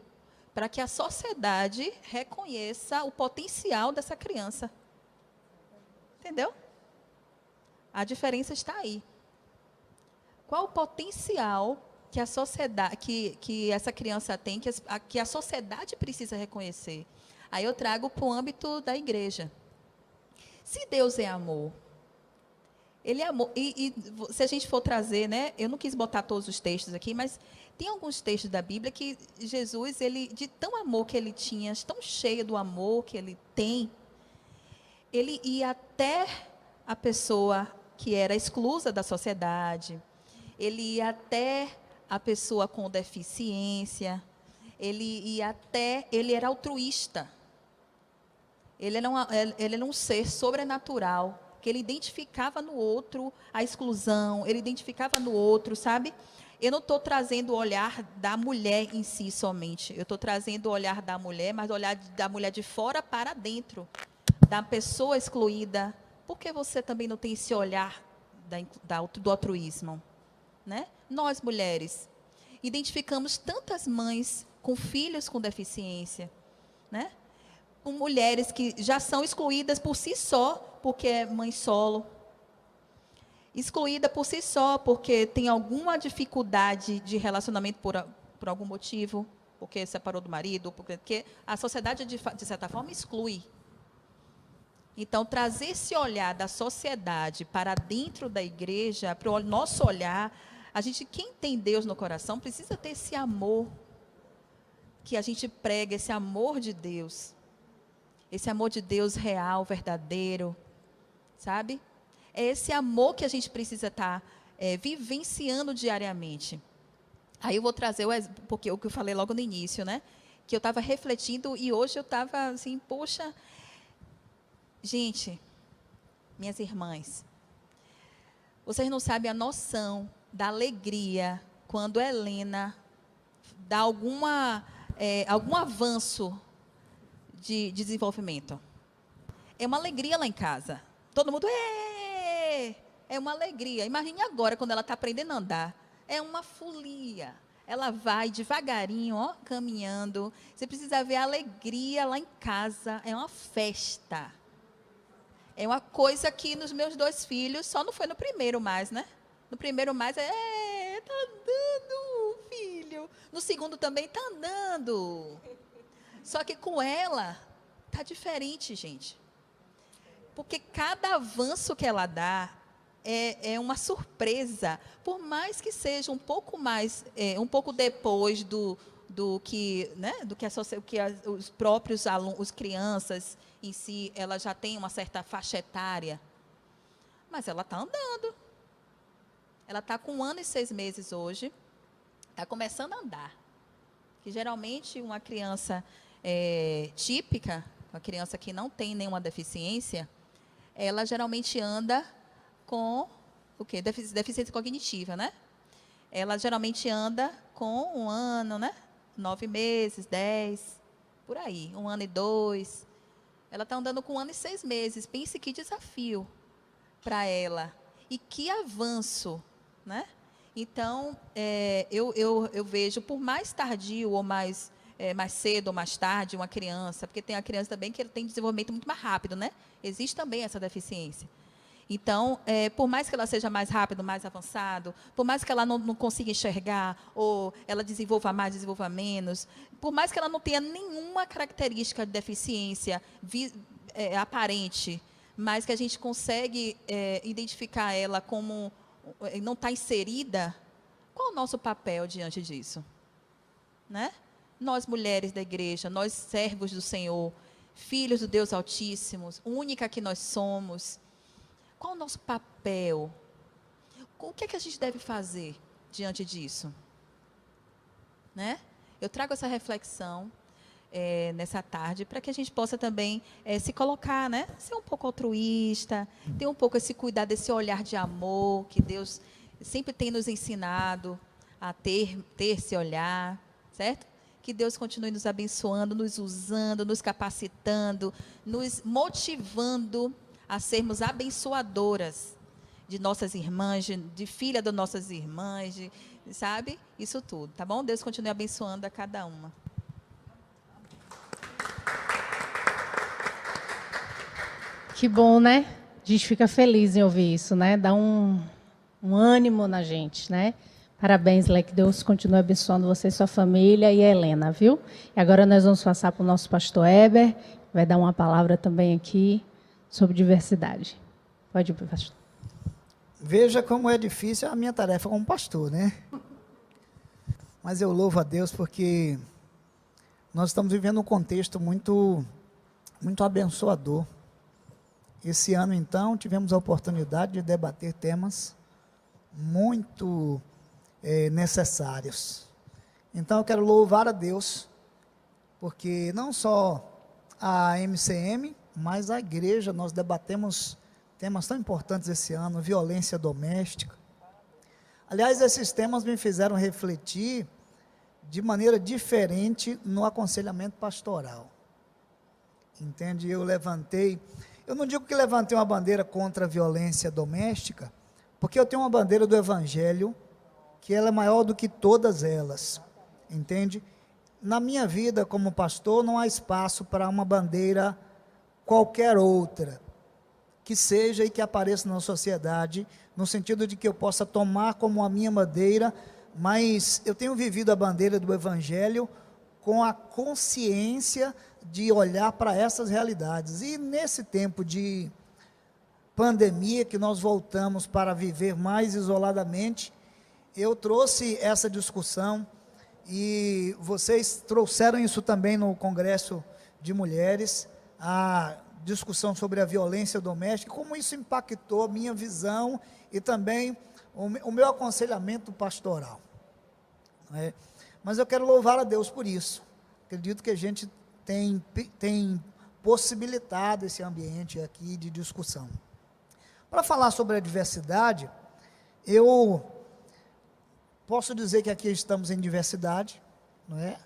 para que a sociedade reconheça o potencial dessa criança. Entendeu? A diferença está aí. Qual o potencial que a sociedade, que essa criança tem, que a sociedade precisa reconhecer? Aí eu trago para o âmbito da igreja. Se Deus é amor, Ele é amor, e se a gente for trazer, né, eu não quis botar todos os textos aqui, mas tem alguns textos da Bíblia que Jesus, ele, de tão amor que ele tinha, tão cheio do amor que ele tem, ele ia até a pessoa que era exclusa da sociedade, ele ia até a pessoa com deficiência, ele era altruísta. Ele era um ser sobrenatural, que ele identificava no outro a exclusão, ele identificava no outro, sabe? Eu não estou trazendo o olhar da mulher em si somente, eu estou trazendo o olhar da mulher, mas o olhar da mulher de fora para dentro, da pessoa excluída. Por que você também não tem esse olhar do altruísmo? Né? Nós, mulheres, identificamos tantas mães com filhos com deficiência, né? Com mulheres que já são excluídas por si só, porque é mãe solo, excluída por si só, porque tem alguma dificuldade de relacionamento por algum motivo, porque separou do marido, porque a sociedade, de certa forma, exclui. Então, trazer esse olhar da sociedade para dentro da igreja, para o nosso olhar, quem tem Deus no coração, precisa ter esse amor que a gente prega, esse amor de Deus. Esse amor de Deus real, verdadeiro, sabe? É esse amor que a gente precisa estar vivenciando diariamente. Aí eu vou trazer porque o que eu falei logo no início, né? Que eu estava refletindo e hoje eu estava assim, poxa, gente, minhas irmãs, vocês não sabem a noção da alegria quando Helena dá algum avanço de desenvolvimento. É uma alegria lá em casa. Todo mundo, é uma alegria. Imagine agora, quando ela está aprendendo a andar. É uma folia. Ela vai devagarinho, ó, caminhando. Você precisa ver a alegria lá em casa. É uma festa. É uma coisa que nos meus 2 filhos, só não foi no primeiro mais, né? No primeiro mais, tá andando, filho. No segundo também, tá andando. Só que com ela, tá diferente, gente. Porque cada avanço que ela dá é uma surpresa. Por mais que seja um pouco mais, um pouco depois do que, né, do que os próprios alunos, as crianças em si, ela já tem uma certa faixa etária. Mas ela está andando. Ela está com 1 ano e 6 meses hoje. Está começando a andar. Que geralmente uma criança típica, uma criança que não tem nenhuma deficiência, ela geralmente anda com o quê? Deficiência cognitiva, né? Ela geralmente anda com 1 ano, né? 9 meses, 10, por aí, 1 ano e 2. Ela está andando com 1 ano e 6 meses. Pense que desafio para ela. E que avanço, né? Então, eu vejo, por mais tardio ou mais cedo ou mais tarde, uma criança, porque tem a criança também que tem desenvolvimento muito mais rápido, né? Existe também essa deficiência. Então, por mais que ela seja mais rápido, mais avançado, por mais que ela não consiga enxergar, ou ela desenvolva mais, desenvolva menos, por mais que ela não tenha nenhuma característica de deficiência aparente, mas que a gente consegue identificar ela como não está inserida, qual o nosso papel diante disso? Né? Nós, mulheres da igreja, nós, servos do Senhor, filhos do Deus Altíssimo, única que nós somos, qual o nosso papel? O que é que a gente deve fazer diante disso? Né? Eu trago essa reflexão nessa tarde para que a gente possa também se colocar, né? Ser um pouco altruísta, ter um pouco esse cuidado, esse olhar de amor que Deus sempre tem nos ensinado a ter esse olhar, certo? Que Deus continue nos abençoando, nos usando, nos capacitando, nos motivando a sermos abençoadoras de nossas irmãs, de filha das nossas irmãs, sabe? Isso tudo, tá bom? Deus continue abençoando a cada uma. Que bom, né? A gente fica feliz em ouvir isso, né? Dá um ânimo na gente, né? Parabéns, Lé, que Deus continue abençoando você e sua família e a Helena, viu? E agora nós vamos passar para o nosso pastor Heber, que vai dar uma palavra também aqui sobre diversidade. Pode ir, pastor. Veja como é difícil a minha tarefa como pastor, né? Mas eu louvo a Deus porque nós estamos vivendo um contexto muito abençoador. Esse ano, então, tivemos a oportunidade de debater temas muito necessários. Então, eu quero louvar a Deus, porque não só a MCM, mas a igreja, nós debatemos temas tão importantes esse ano, violência doméstica. Aliás, esses temas me fizeram refletir de maneira diferente no aconselhamento pastoral. Entende? Eu não digo que levantei uma bandeira contra a violência doméstica, porque eu tenho uma bandeira do Evangelho, que ela é maior do que todas elas, entende? Na minha vida como pastor, não há espaço para uma bandeira qualquer outra, que seja e que apareça na sociedade, no sentido de que eu possa tomar como a minha bandeira, mas eu tenho vivido a bandeira do Evangelho com a consciência de olhar para essas realidades. E nesse tempo de pandemia, que nós voltamos para viver mais isoladamente, eu trouxe essa discussão, e vocês trouxeram isso também no Congresso de Mulheres, a discussão sobre a violência doméstica, como isso impactou a minha visão e também o meu aconselhamento pastoral. Mas eu quero louvar a Deus por isso. Acredito que a gente tem possibilitado esse ambiente aqui de discussão. Para falar sobre a diversidade, eu posso dizer que aqui estamos em diversidade, não é?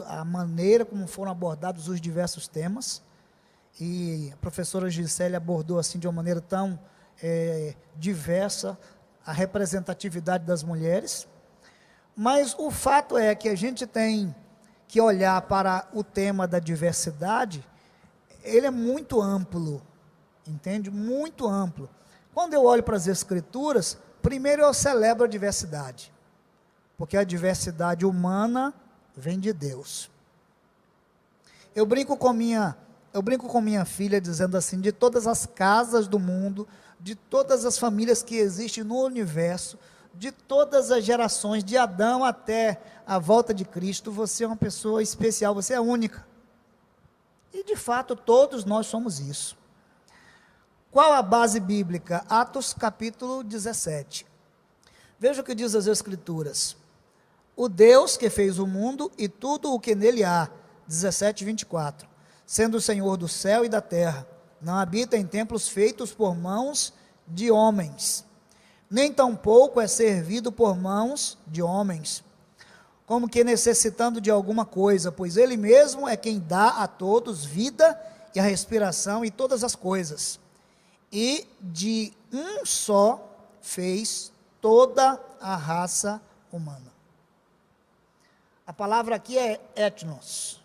A maneira como foram abordados os diversos temas, e a professora Gisele abordou assim de uma maneira tão diversa a representatividade das mulheres, mas o fato é que a gente tem que olhar para o tema da diversidade, ele é muito amplo, entende? Muito amplo. Quando eu olho para as Escrituras, primeiro eu celebro a diversidade, porque a diversidade humana vem de Deus. Eu brinco com minha filha dizendo assim, de todas as casas do mundo, de todas as famílias que existem no universo, de todas as gerações, de Adão até a volta de Cristo, você é uma pessoa especial, você é única. E de fato todos nós somos isso. Qual a base bíblica? Atos capítulo 17. Veja o que diz as Escrituras. O Deus que fez o mundo e tudo o que nele há, 17, 24, sendo o Senhor do céu e da terra, não habita em templos feitos por mãos de homens, nem tampouco é servido por mãos de homens, como que necessitando de alguma coisa, pois ele mesmo é quem dá a todos vida e a respiração e todas as coisas, e de um só fez toda a raça humana. A palavra aqui é etnos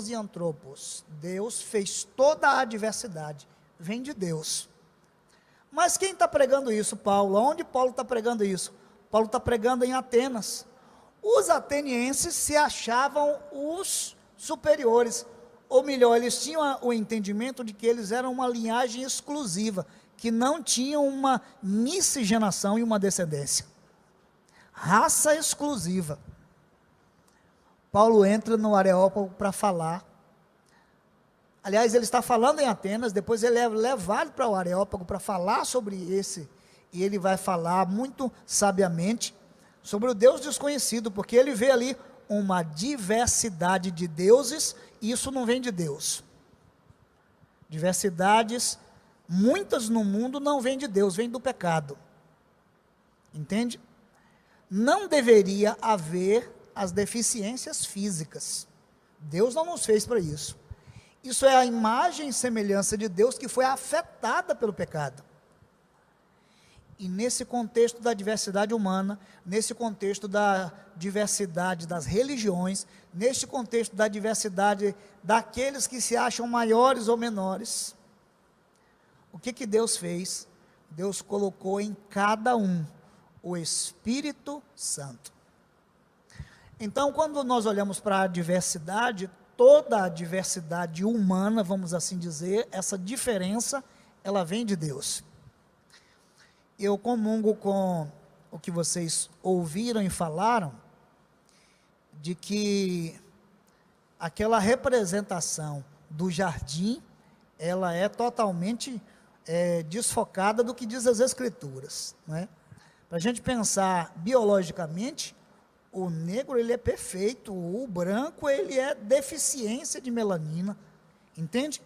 e antropos. Deus fez toda a diversidade, vem de Deus. Mas quem está pregando isso? Paulo. Onde Paulo está pregando isso? Paulo está pregando em Atenas. Os atenienses se achavam os superiores, ou melhor, eles tinham o entendimento de que eles eram uma linhagem exclusiva, que não tinham uma miscigenação e uma descendência. Raça exclusiva. Paulo entra no Areópago para falar. Aliás, ele está falando em Atenas, depois ele é levado para o Areópago para falar sobre esse, e ele vai falar muito sabiamente sobre o Deus desconhecido, porque ele vê ali uma diversidade de deuses, e isso não vem de Deus. Diversidades, muitas no mundo, não vem de Deus, vem do pecado. Entende? não deveria haver as deficiências físicas. Deus não nos fez para isso. Isso é a imagem e semelhança de Deus que foi afetada pelo pecado. E nesse contexto da diversidade humana, nesse contexto da diversidade das religiões, neste contexto da diversidade daqueles que se acham maiores ou menores, o que Deus fez? Deus colocou em cada um o Espírito Santo. Então, quando nós olhamos para a diversidade, toda a diversidade humana, vamos assim dizer, essa diferença, ela vem de Deus. Eu comungo com o que vocês ouviram e falaram, de que aquela representação do jardim, ela é totalmente desfocada do que diz as Escrituras, né? Para a gente pensar biologicamente, o negro ele é perfeito, o branco ele é deficiência de melanina, entende?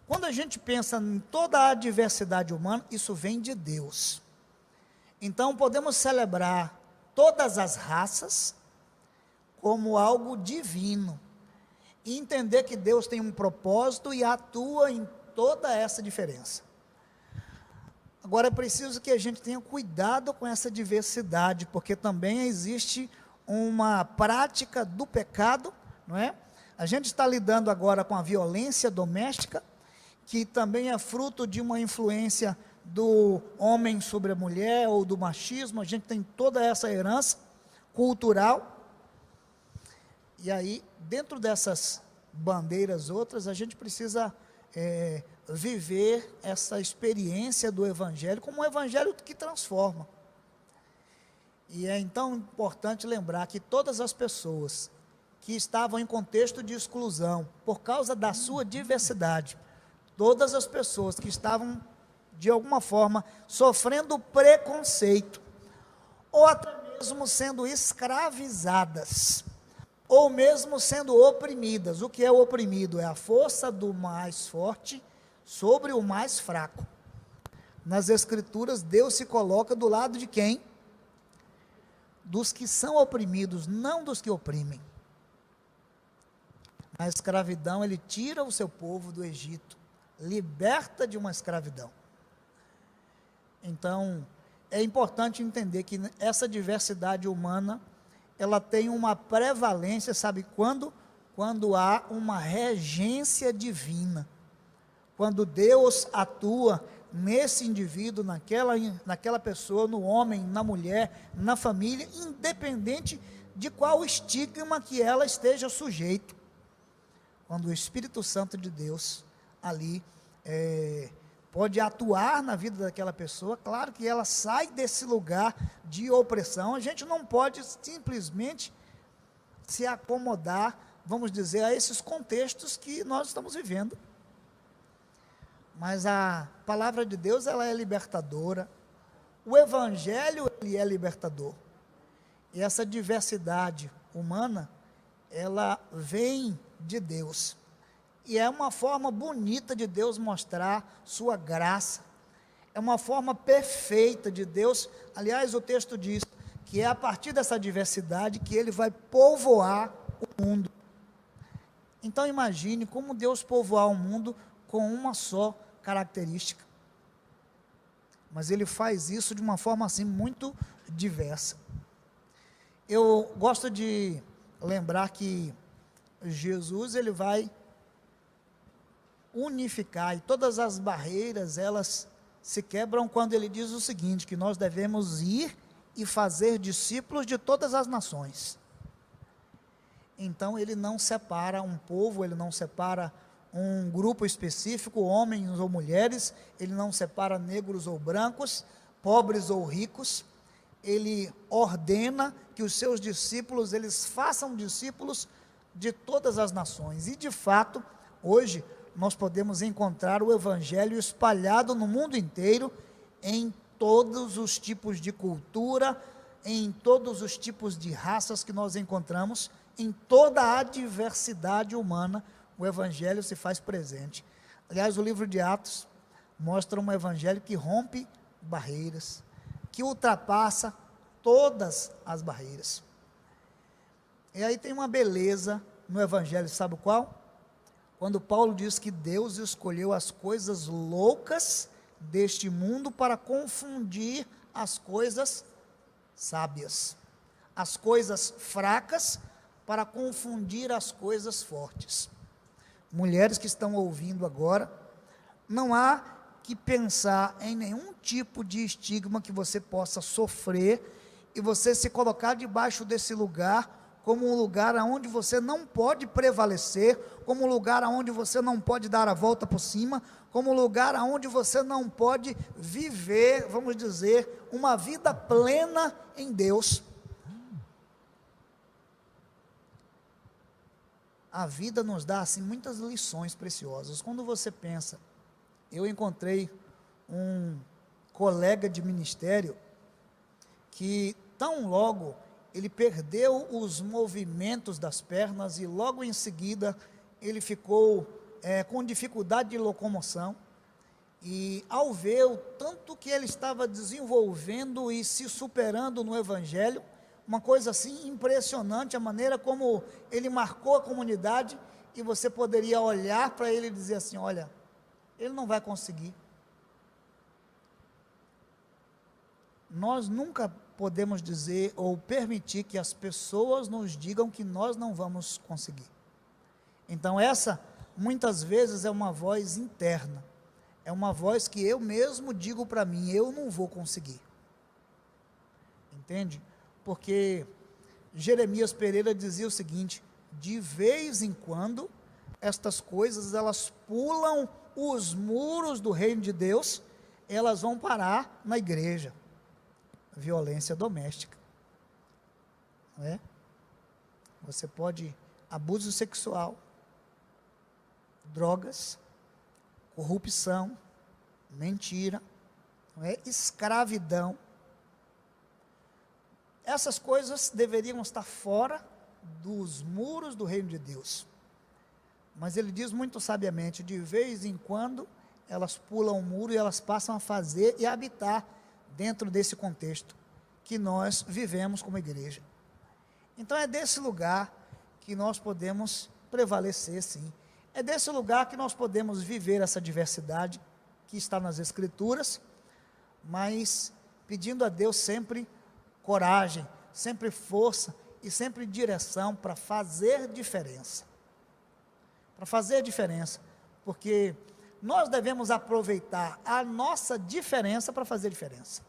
Quando a gente pensa em toda a diversidade humana, isso vem de Deus. Então podemos celebrar todas as raças como algo divino, e entender que Deus tem um propósito e atua em toda essa diferença. Agora é preciso que a gente tenha cuidado com essa diversidade, porque também existe uma prática do pecado, não é? A gente está lidando agora com a violência doméstica, que também é fruto de uma influência do homem sobre a mulher, ou do machismo. A gente tem toda essa herança cultural, e aí, dentro dessas bandeiras outras, a gente precisa viver essa experiência do Evangelho como um Evangelho que transforma. E é então importante lembrar que todas as pessoas que estavam em contexto de exclusão, por causa da sua diversidade, todas as pessoas que estavam, de alguma forma, sofrendo preconceito, ou até mesmo sendo escravizadas, ou mesmo sendo oprimidas. O que é oprimido? É a força do mais forte sobre o mais fraco. Nas Escrituras, Deus se coloca do lado de quem? Dos que são oprimidos, não dos que oprimem. Na escravidão, Ele tira o seu povo do Egito, liberta de uma escravidão. Então, é importante entender que essa diversidade humana, ela tem uma prevalência, sabe quando? Quando há uma regência divina. Quando Deus atua nesse indivíduo, naquela pessoa, no homem, na mulher, na família, independente de qual estigma que ela esteja sujeito. Quando o Espírito Santo de Deus ali pode atuar na vida daquela pessoa, claro que ela sai desse lugar de opressão. A gente não pode simplesmente se acomodar, vamos dizer, a esses contextos que nós estamos vivendo. Mas a palavra de Deus, ela é libertadora. O Evangelho, ele é libertador. E essa diversidade humana, ela vem de Deus. E é uma forma bonita de Deus mostrar sua graça. É uma forma perfeita de Deus. Aliás, o texto diz que é a partir dessa diversidade que Ele vai povoar o mundo. Então imagine como Deus povoar o mundo com uma só característica. Mas Ele faz isso de uma forma assim muito diversa. Eu gosto de lembrar que Jesus, Ele vai unificar, e todas as barreiras, elas se quebram quando Ele diz o seguinte, que nós devemos ir e fazer discípulos de todas as nações. Então Ele não separa um povo, Ele não separa um grupo específico, homens ou mulheres, Ele não separa negros ou brancos, pobres ou ricos. Ele ordena que os seus discípulos, eles façam discípulos de todas as nações. E de fato, hoje, nós podemos encontrar o Evangelho espalhado no mundo inteiro, em todos os tipos de cultura, em todos os tipos de raças que nós encontramos, em toda a diversidade humana, o Evangelho se faz presente. Aliás, o livro de Atos mostra um Evangelho que rompe barreiras, que ultrapassa todas as barreiras. E aí tem uma beleza no Evangelho, sabe qual? Quando Paulo diz que Deus escolheu as coisas loucas deste mundo para confundir as coisas sábias, as coisas fracas para confundir as coisas fortes. Mulheres que estão ouvindo agora, não há que pensar em nenhum tipo de estigma que você possa sofrer e você se colocar debaixo desse lugar como um lugar onde você não pode prevalecer, como um lugar onde você não pode dar a volta por cima, como um lugar onde você não pode viver, vamos dizer, uma vida plena em Deus. A vida nos dá assim muitas lições preciosas. Quando você pensa, eu encontrei um colega de ministério que tão logo ele perdeu os movimentos das pernas e logo em seguida ele ficou com dificuldade de locomoção, e ao ver o tanto que ele estava desenvolvendo e se superando no Evangelho, uma coisa assim impressionante, a maneira como ele marcou a comunidade, e você poderia olhar para ele e dizer assim, olha, ele não vai conseguir. Nós nunca podemos dizer ou permitir que as pessoas nos digam que nós não vamos conseguir. Então essa, muitas vezes, é uma voz interna, é uma voz que eu mesmo digo para mim, eu não vou conseguir. Entende? Porque Jeremias Pereira dizia o seguinte, de vez em quando, estas coisas, elas pulam os muros do reino de Deus, elas vão parar na igreja. Violência doméstica, não é? Você pode, abuso sexual, drogas, corrupção, mentira, não é? Escravidão. Essas coisas deveriam estar fora dos muros do reino de Deus. Mas ele diz muito sabiamente, de vez em quando elas pulam o muro e elas passam a fazer e a habitar dentro desse contexto que nós vivemos como igreja. Então é desse lugar que nós podemos prevalecer, sim. É desse lugar que nós podemos viver essa diversidade que está nas Escrituras, mas pedindo a Deus sempre coragem, sempre força e sempre direção para fazer diferença. Para fazer diferença, porque nós devemos aproveitar a nossa diferença para fazer diferença.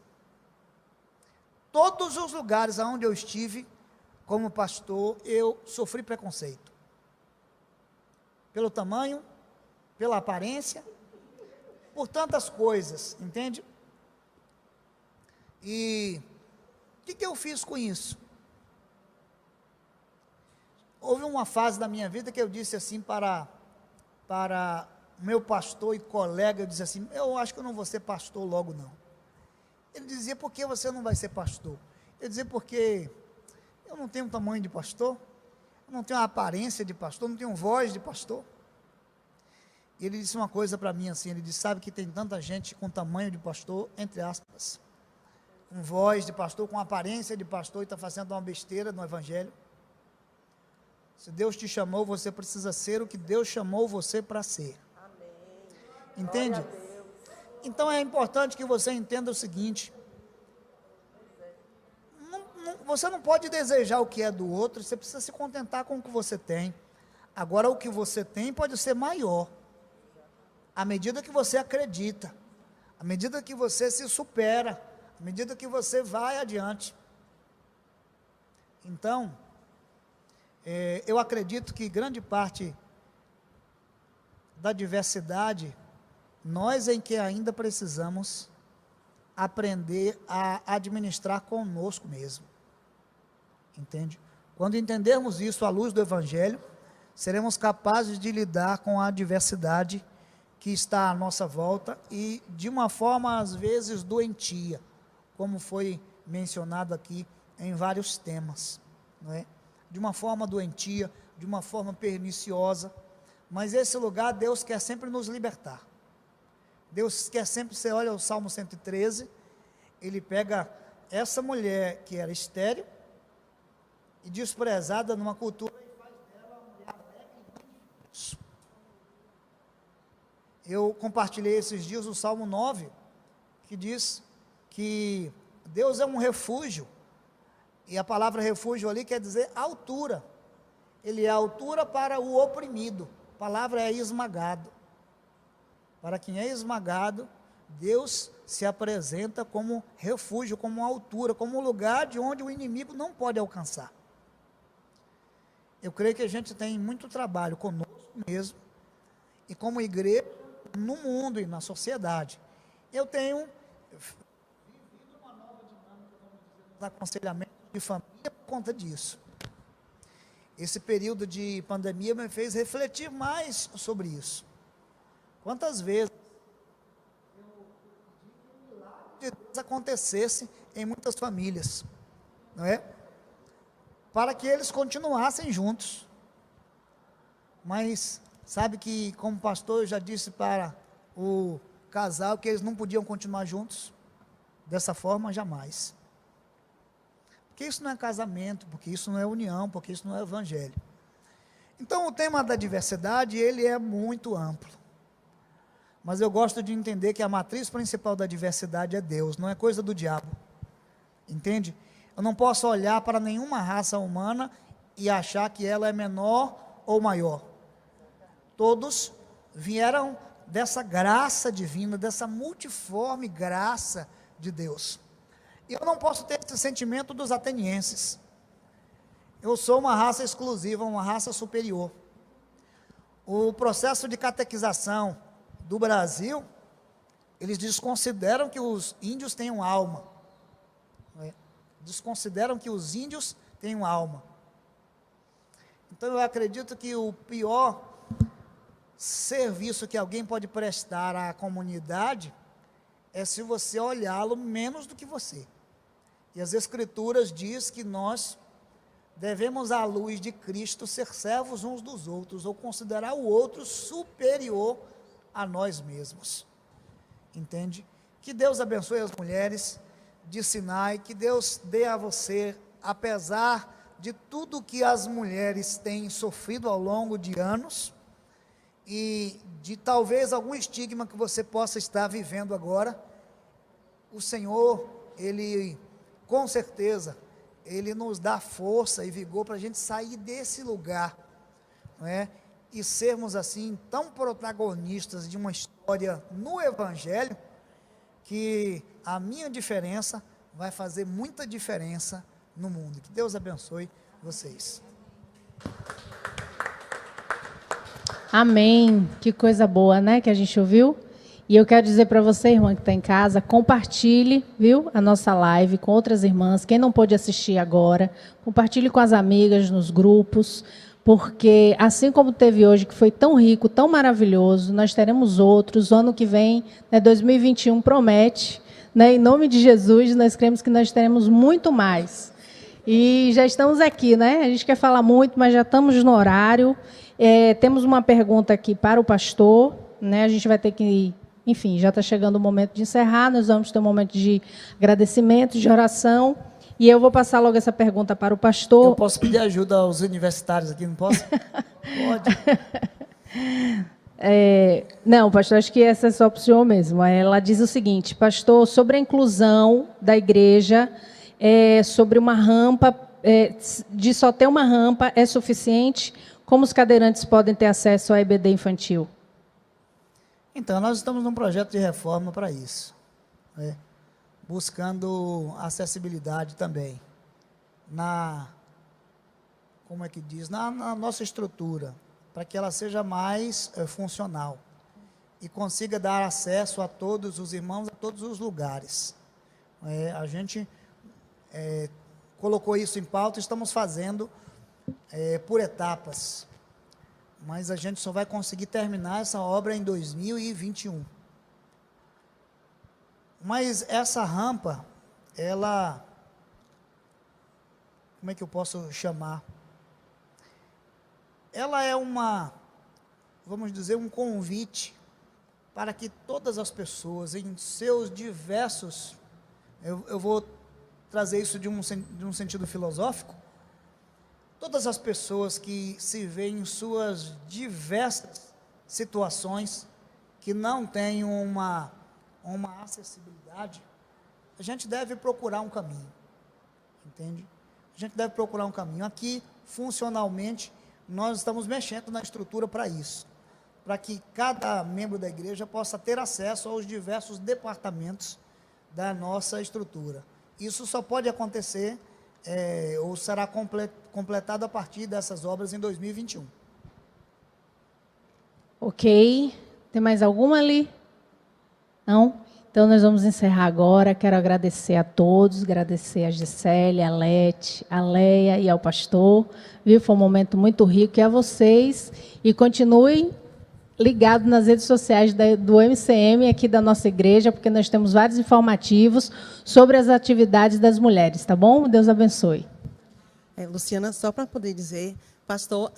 Todos os lugares onde eu estive como pastor, eu sofri preconceito. Pelo tamanho, pela aparência, por tantas coisas, entende? E o que eu fiz com isso? Houve uma fase da minha vida que eu disse assim para meu pastor e colega, eu disse assim, eu acho que eu não vou ser pastor logo não. Ele dizia, por que você não vai ser pastor? Eu dizia, porque eu não tenho tamanho de pastor, eu não tenho a aparência de pastor, não tenho voz de pastor. E ele disse uma coisa para mim assim, ele disse, sabe que tem tanta gente com tamanho de pastor, entre aspas, com voz de pastor, com aparência de pastor, e está fazendo uma besteira no Evangelho. Se Deus te chamou, você precisa ser o que Deus chamou você para ser. Amém. Entende? Então é importante que você entenda o seguinte, você não pode desejar o que é do outro, você precisa se contentar com o que você tem. Agora o que você tem pode ser maior, à medida que você acredita, à medida que você se supera, à medida que você vai adiante. Então, eu acredito que grande parte da diversidade, nós em que ainda precisamos aprender a administrar conosco mesmo, entende? Quando entendermos isso à luz do Evangelho, seremos capazes de lidar com a diversidade que está à nossa volta e de uma forma às vezes doentia, como foi mencionado aqui em vários temas, não é? De uma forma doentia, de uma forma perniciosa, mas esse lugar Deus quer sempre nos libertar. Deus quer sempre, você olha o Salmo 113, ele pega essa mulher que era estéril e desprezada numa cultura que faz dela uma mulher alegre. Eu compartilhei esses dias o Salmo 9, que diz que Deus é um refúgio, e a palavra refúgio ali quer dizer altura. Ele é altura para o oprimido. A palavra é esmagado. Para quem é esmagado, Deus se apresenta como refúgio, como altura, como lugar de onde o inimigo não pode alcançar. Eu creio que a gente tem muito trabalho conosco mesmo, e como igreja, no mundo e na sociedade. Eu tenho vivido uma nova dinâmica, vamos dizer, de aconselhamento de família por conta disso. Esse período de pandemia me fez refletir mais sobre isso. Quantas vezes eu pedi que o milagre de Deus acontecesse em muitas famílias, não é? Para que eles continuassem juntos. Mas sabe que, como pastor, eu já disse para o casal que eles não podiam continuar juntos dessa forma, jamais. Porque isso não é casamento, porque isso não é união, porque isso não é evangelho. Então, o tema da diversidade, ele é muito amplo. Mas eu gosto de entender que a matriz principal da diversidade é Deus, não é coisa do diabo. Entende? Eu não posso olhar para nenhuma raça humana e achar que ela é menor ou maior. Todos vieram dessa graça divina, dessa multiforme graça de Deus. E eu não posso ter esse sentimento dos atenienses. Eu sou uma raça exclusiva, uma raça superior. O processo de catequização do Brasil, eles desconsideram que os índios tenham alma. Desconsideram que os índios tenham alma. Então eu acredito que o pior serviço que alguém pode prestar à comunidade é se você olhá-lo menos do que você. E as Escrituras diz que nós devemos, à luz de Cristo, ser servos uns dos outros, ou considerar o outro superior a nós mesmos. Entende? Que Deus abençoe as mulheres de Sinai, que Deus dê a você, apesar de tudo que as mulheres têm sofrido ao longo de anos, e de talvez algum estigma que você possa estar vivendo agora, o Senhor, Ele, com certeza, Ele nos dá força e vigor para a gente sair desse lugar, não é? E sermos assim, tão protagonistas de uma história no Evangelho, que a minha diferença vai fazer muita diferença no mundo. Que Deus abençoe vocês. Amém. Que coisa boa, né, que a gente ouviu. E eu quero dizer para você, irmã que está em casa, compartilhe, viu, a nossa live com outras irmãs. Quem não pôde assistir agora, compartilhe com as amigas nos grupos, porque assim como teve hoje, que foi tão rico, tão maravilhoso, nós teremos outros. O ano que vem, né, 2021 promete, né, em nome de Jesus, nós cremos que nós teremos muito mais. E já estamos aqui, né? A gente quer falar muito, mas já estamos no horário. Temos uma pergunta aqui para o pastor, né? A gente vai ter que, enfim, já está chegando o momento de encerrar. Nós vamos ter um momento de agradecimento, de oração. E eu vou passar logo essa pergunta para o pastor. Eu posso pedir ajuda aos universitários aqui, não posso? Pode. Não, pastor, acho que essa é só para o senhor mesmo. Ela diz o seguinte: pastor, sobre a inclusão da igreja, sobre uma rampa, de só ter uma rampa é suficiente? Como os cadeirantes podem ter acesso ao EBD infantil? Então, nós estamos num projeto de reforma para isso, né? Buscando acessibilidade também, como é que diz, na nossa estrutura, para que ela seja mais funcional e consiga dar acesso a todos os irmãos, a todos os lugares. A gente colocou isso em pauta, estamos fazendo por etapas, mas a gente só vai conseguir terminar essa obra em 2021. Mas essa rampa, ela, como é que eu posso chamar? Ela é vamos dizer, um convite para que todas as pessoas, em seus diversos, eu vou trazer isso de um sentido filosófico, todas as pessoas que se veem em suas diversas situações, que não têm uma acessibilidade, a gente deve procurar um caminho, entende? A gente deve procurar um caminho. Aqui, funcionalmente, nós estamos mexendo na estrutura para isso, para que cada membro da igreja possa ter acesso aos diversos departamentos da nossa estrutura. Isso só pode acontecer ou será completado a partir dessas obras em 2021. Ok. Tem mais alguma ali? Não? Então, nós vamos encerrar agora. Quero agradecer a todos, agradecer a Gisele, a Lete, a Leia e ao pastor. Viu? Foi um momento muito rico. E a vocês. E continuem ligados nas redes sociais do MCM, aqui da nossa igreja, porque nós temos vários informativos sobre as atividades das mulheres, tá bom? Deus abençoe. Luciana, só para poder dizer, pastor,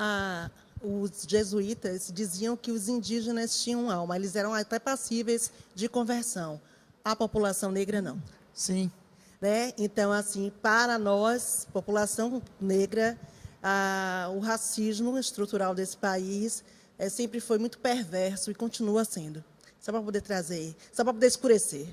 os jesuítas diziam que os indígenas tinham alma, eles eram até passíveis de conversão. A população negra, não. Sim. Né? Então, assim, para nós, população negra, o racismo estrutural desse país sempre foi muito perverso e continua sendo. Só para poder trazer, só para poder escurecer.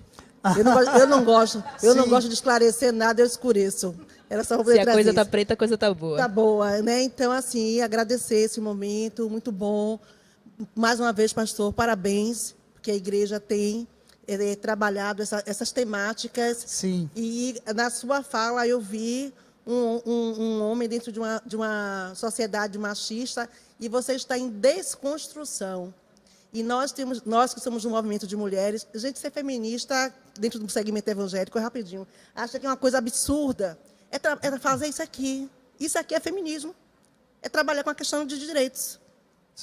Eu não gosto de esclarecer nada, eu escureço. Era só para poder Se a trazer coisa está isso. preta, a coisa está boa. Tá boa, né? Então, assim, agradecer esse momento, muito bom. Mais uma vez, pastor, parabéns, porque a igreja tem trabalhado essas temáticas. Sim. E na sua fala eu vi um homem dentro de uma sociedade machista, e você está em desconstrução. E nós que somos um movimento de mulheres, a gente ser feminista dentro do segmento evangélico, rapidinho, acha que é uma coisa absurda. É fazer isso aqui. Isso aqui é feminismo. É trabalhar com a questão de direitos.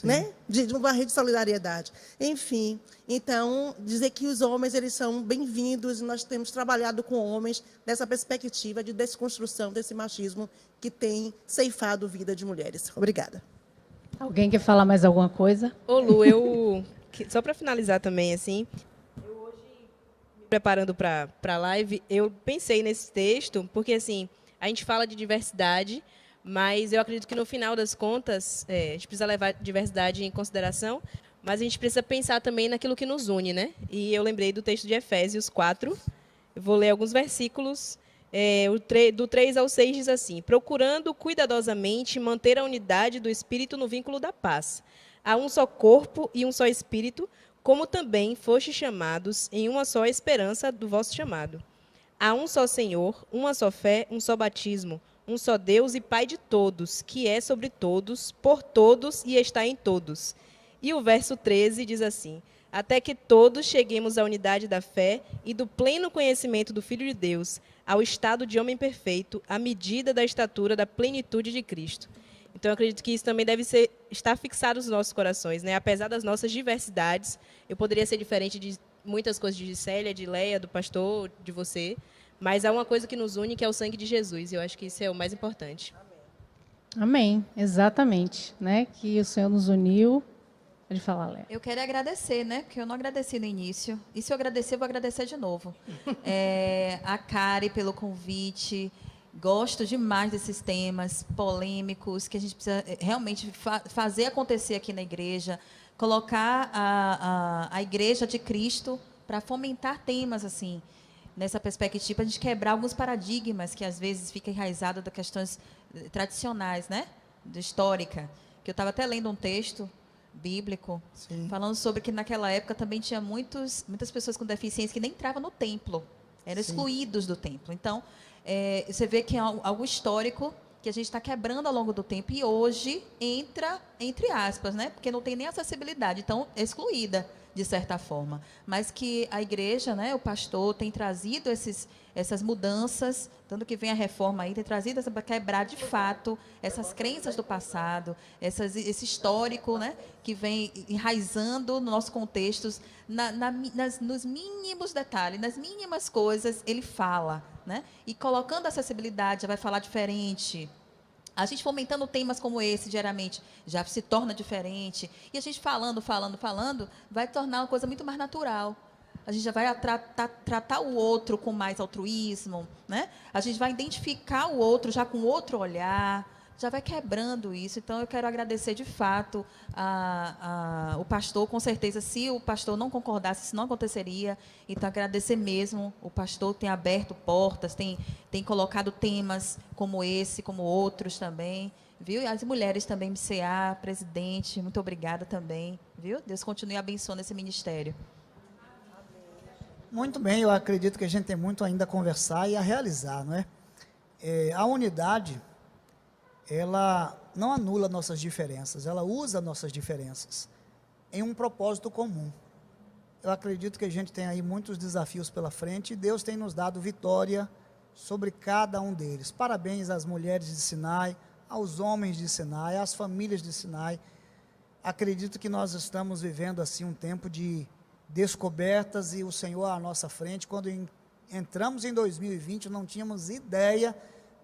Né? De uma rede de solidariedade. Enfim, então, dizer que os homens eles são bem-vindos, e nós temos trabalhado com homens nessa perspectiva de desconstrução desse machismo que tem ceifado a vida de mulheres. Obrigada. Alguém quer falar mais alguma coisa? Ô Lu, só para finalizar também, assim, eu hoje, me preparando para a live, eu pensei nesse texto, porque assim, a gente fala de diversidade, mas eu acredito que no final das contas, a gente precisa levar a diversidade em consideração, mas a gente precisa pensar também naquilo que nos une, né? E eu lembrei do texto de Efésios 4, eu vou ler alguns versículos. Do 3 ao 6 diz assim: procurando cuidadosamente manter a unidade do Espírito no vínculo da paz. Há um só corpo e um só Espírito, como também fostes chamados em uma só esperança do vosso chamado. Há um só Senhor, uma só fé, um só batismo, um só Deus e Pai de todos, que é sobre todos, por todos e está em todos. E o verso 13 diz assim: até que todos cheguemos à unidade da fé e do pleno conhecimento do Filho de Deus, ao estado de homem perfeito, à medida da estatura da plenitude de Cristo. Então, eu acredito que isso também deve estar fixado nos nossos corações, né? Apesar das nossas diversidades, eu poderia ser diferente de muitas coisas de Célia, de Leia, do pastor, de você, mas há uma coisa que nos une, que é o sangue de Jesus, e eu acho que isso é o mais importante. Amém, exatamente, né? Que o Senhor nos uniu. Pode falar, Léa. Eu quero agradecer, né? Porque eu não agradeci no início. E se eu agradecer, eu vou agradecer de novo. A Kari pelo convite. Gosto demais desses temas polêmicos que a gente precisa realmente fazer acontecer aqui na igreja. Colocar a igreja de Cristo para fomentar temas assim, nessa perspectiva, a gente quebrar alguns paradigmas que às vezes ficam enraizados das questões tradicionais, né? Histórica. Que eu estava até lendo um texto bíblico, sim, falando sobre que naquela época também tinha muitas pessoas com deficiência que nem entravam no templo, eram sim, excluídos do templo. Então, você vê que é algo histórico que a gente está quebrando ao longo do tempo, e hoje entra, entre aspas, né? Porque não tem nem acessibilidade, então é excluída, de certa forma. Mas que a igreja, né, o pastor, tem trazido essas mudanças, tanto que vem a reforma aí, tem trazido para quebrar, de fato, essas crenças do passado, esse histórico, né, que vem enraizando no nosso contexto, nos mínimos detalhes, nas mínimas coisas, ele fala, né? E colocando acessibilidade, já vai falar diferente. A gente fomentando temas como esse diariamente já se torna diferente. E a gente falando, vai tornar uma coisa muito mais natural. a gente já vai tratar o outro com mais altruísmo, né? A gente vai identificar o outro já com outro olhar, já vai quebrando isso. Então, eu quero agradecer, de fato, o pastor. Com certeza, se o pastor não concordasse, isso não aconteceria. Então, agradecer mesmo. O pastor tem aberto portas, tem colocado temas como esse, como outros também, viu? E as mulheres também, MCA, presidente, muito obrigada também, viu? Deus continue abençoando esse ministério. Muito bem, eu acredito que a gente tem muito ainda a conversar e a realizar, não é? A unidade, ela não anula nossas diferenças, ela usa nossas diferenças em um propósito comum. Eu acredito que a gente tem aí muitos desafios pela frente e Deus tem nos dado vitória sobre cada um deles. Parabéns às mulheres de Sinai, aos homens de Sinai, às famílias de Sinai. Acredito que nós estamos vivendo assim um tempo de descobertas e o Senhor à nossa frente. Quando entramos em 2020, não tínhamos ideia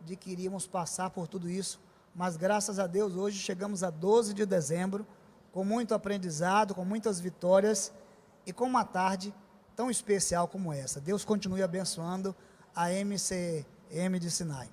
de que iríamos passar por tudo isso, mas graças a Deus hoje chegamos a 12 de dezembro, com muito aprendizado, com muitas vitórias e com uma tarde tão especial como essa. Deus continue abençoando a MCM de Sinai.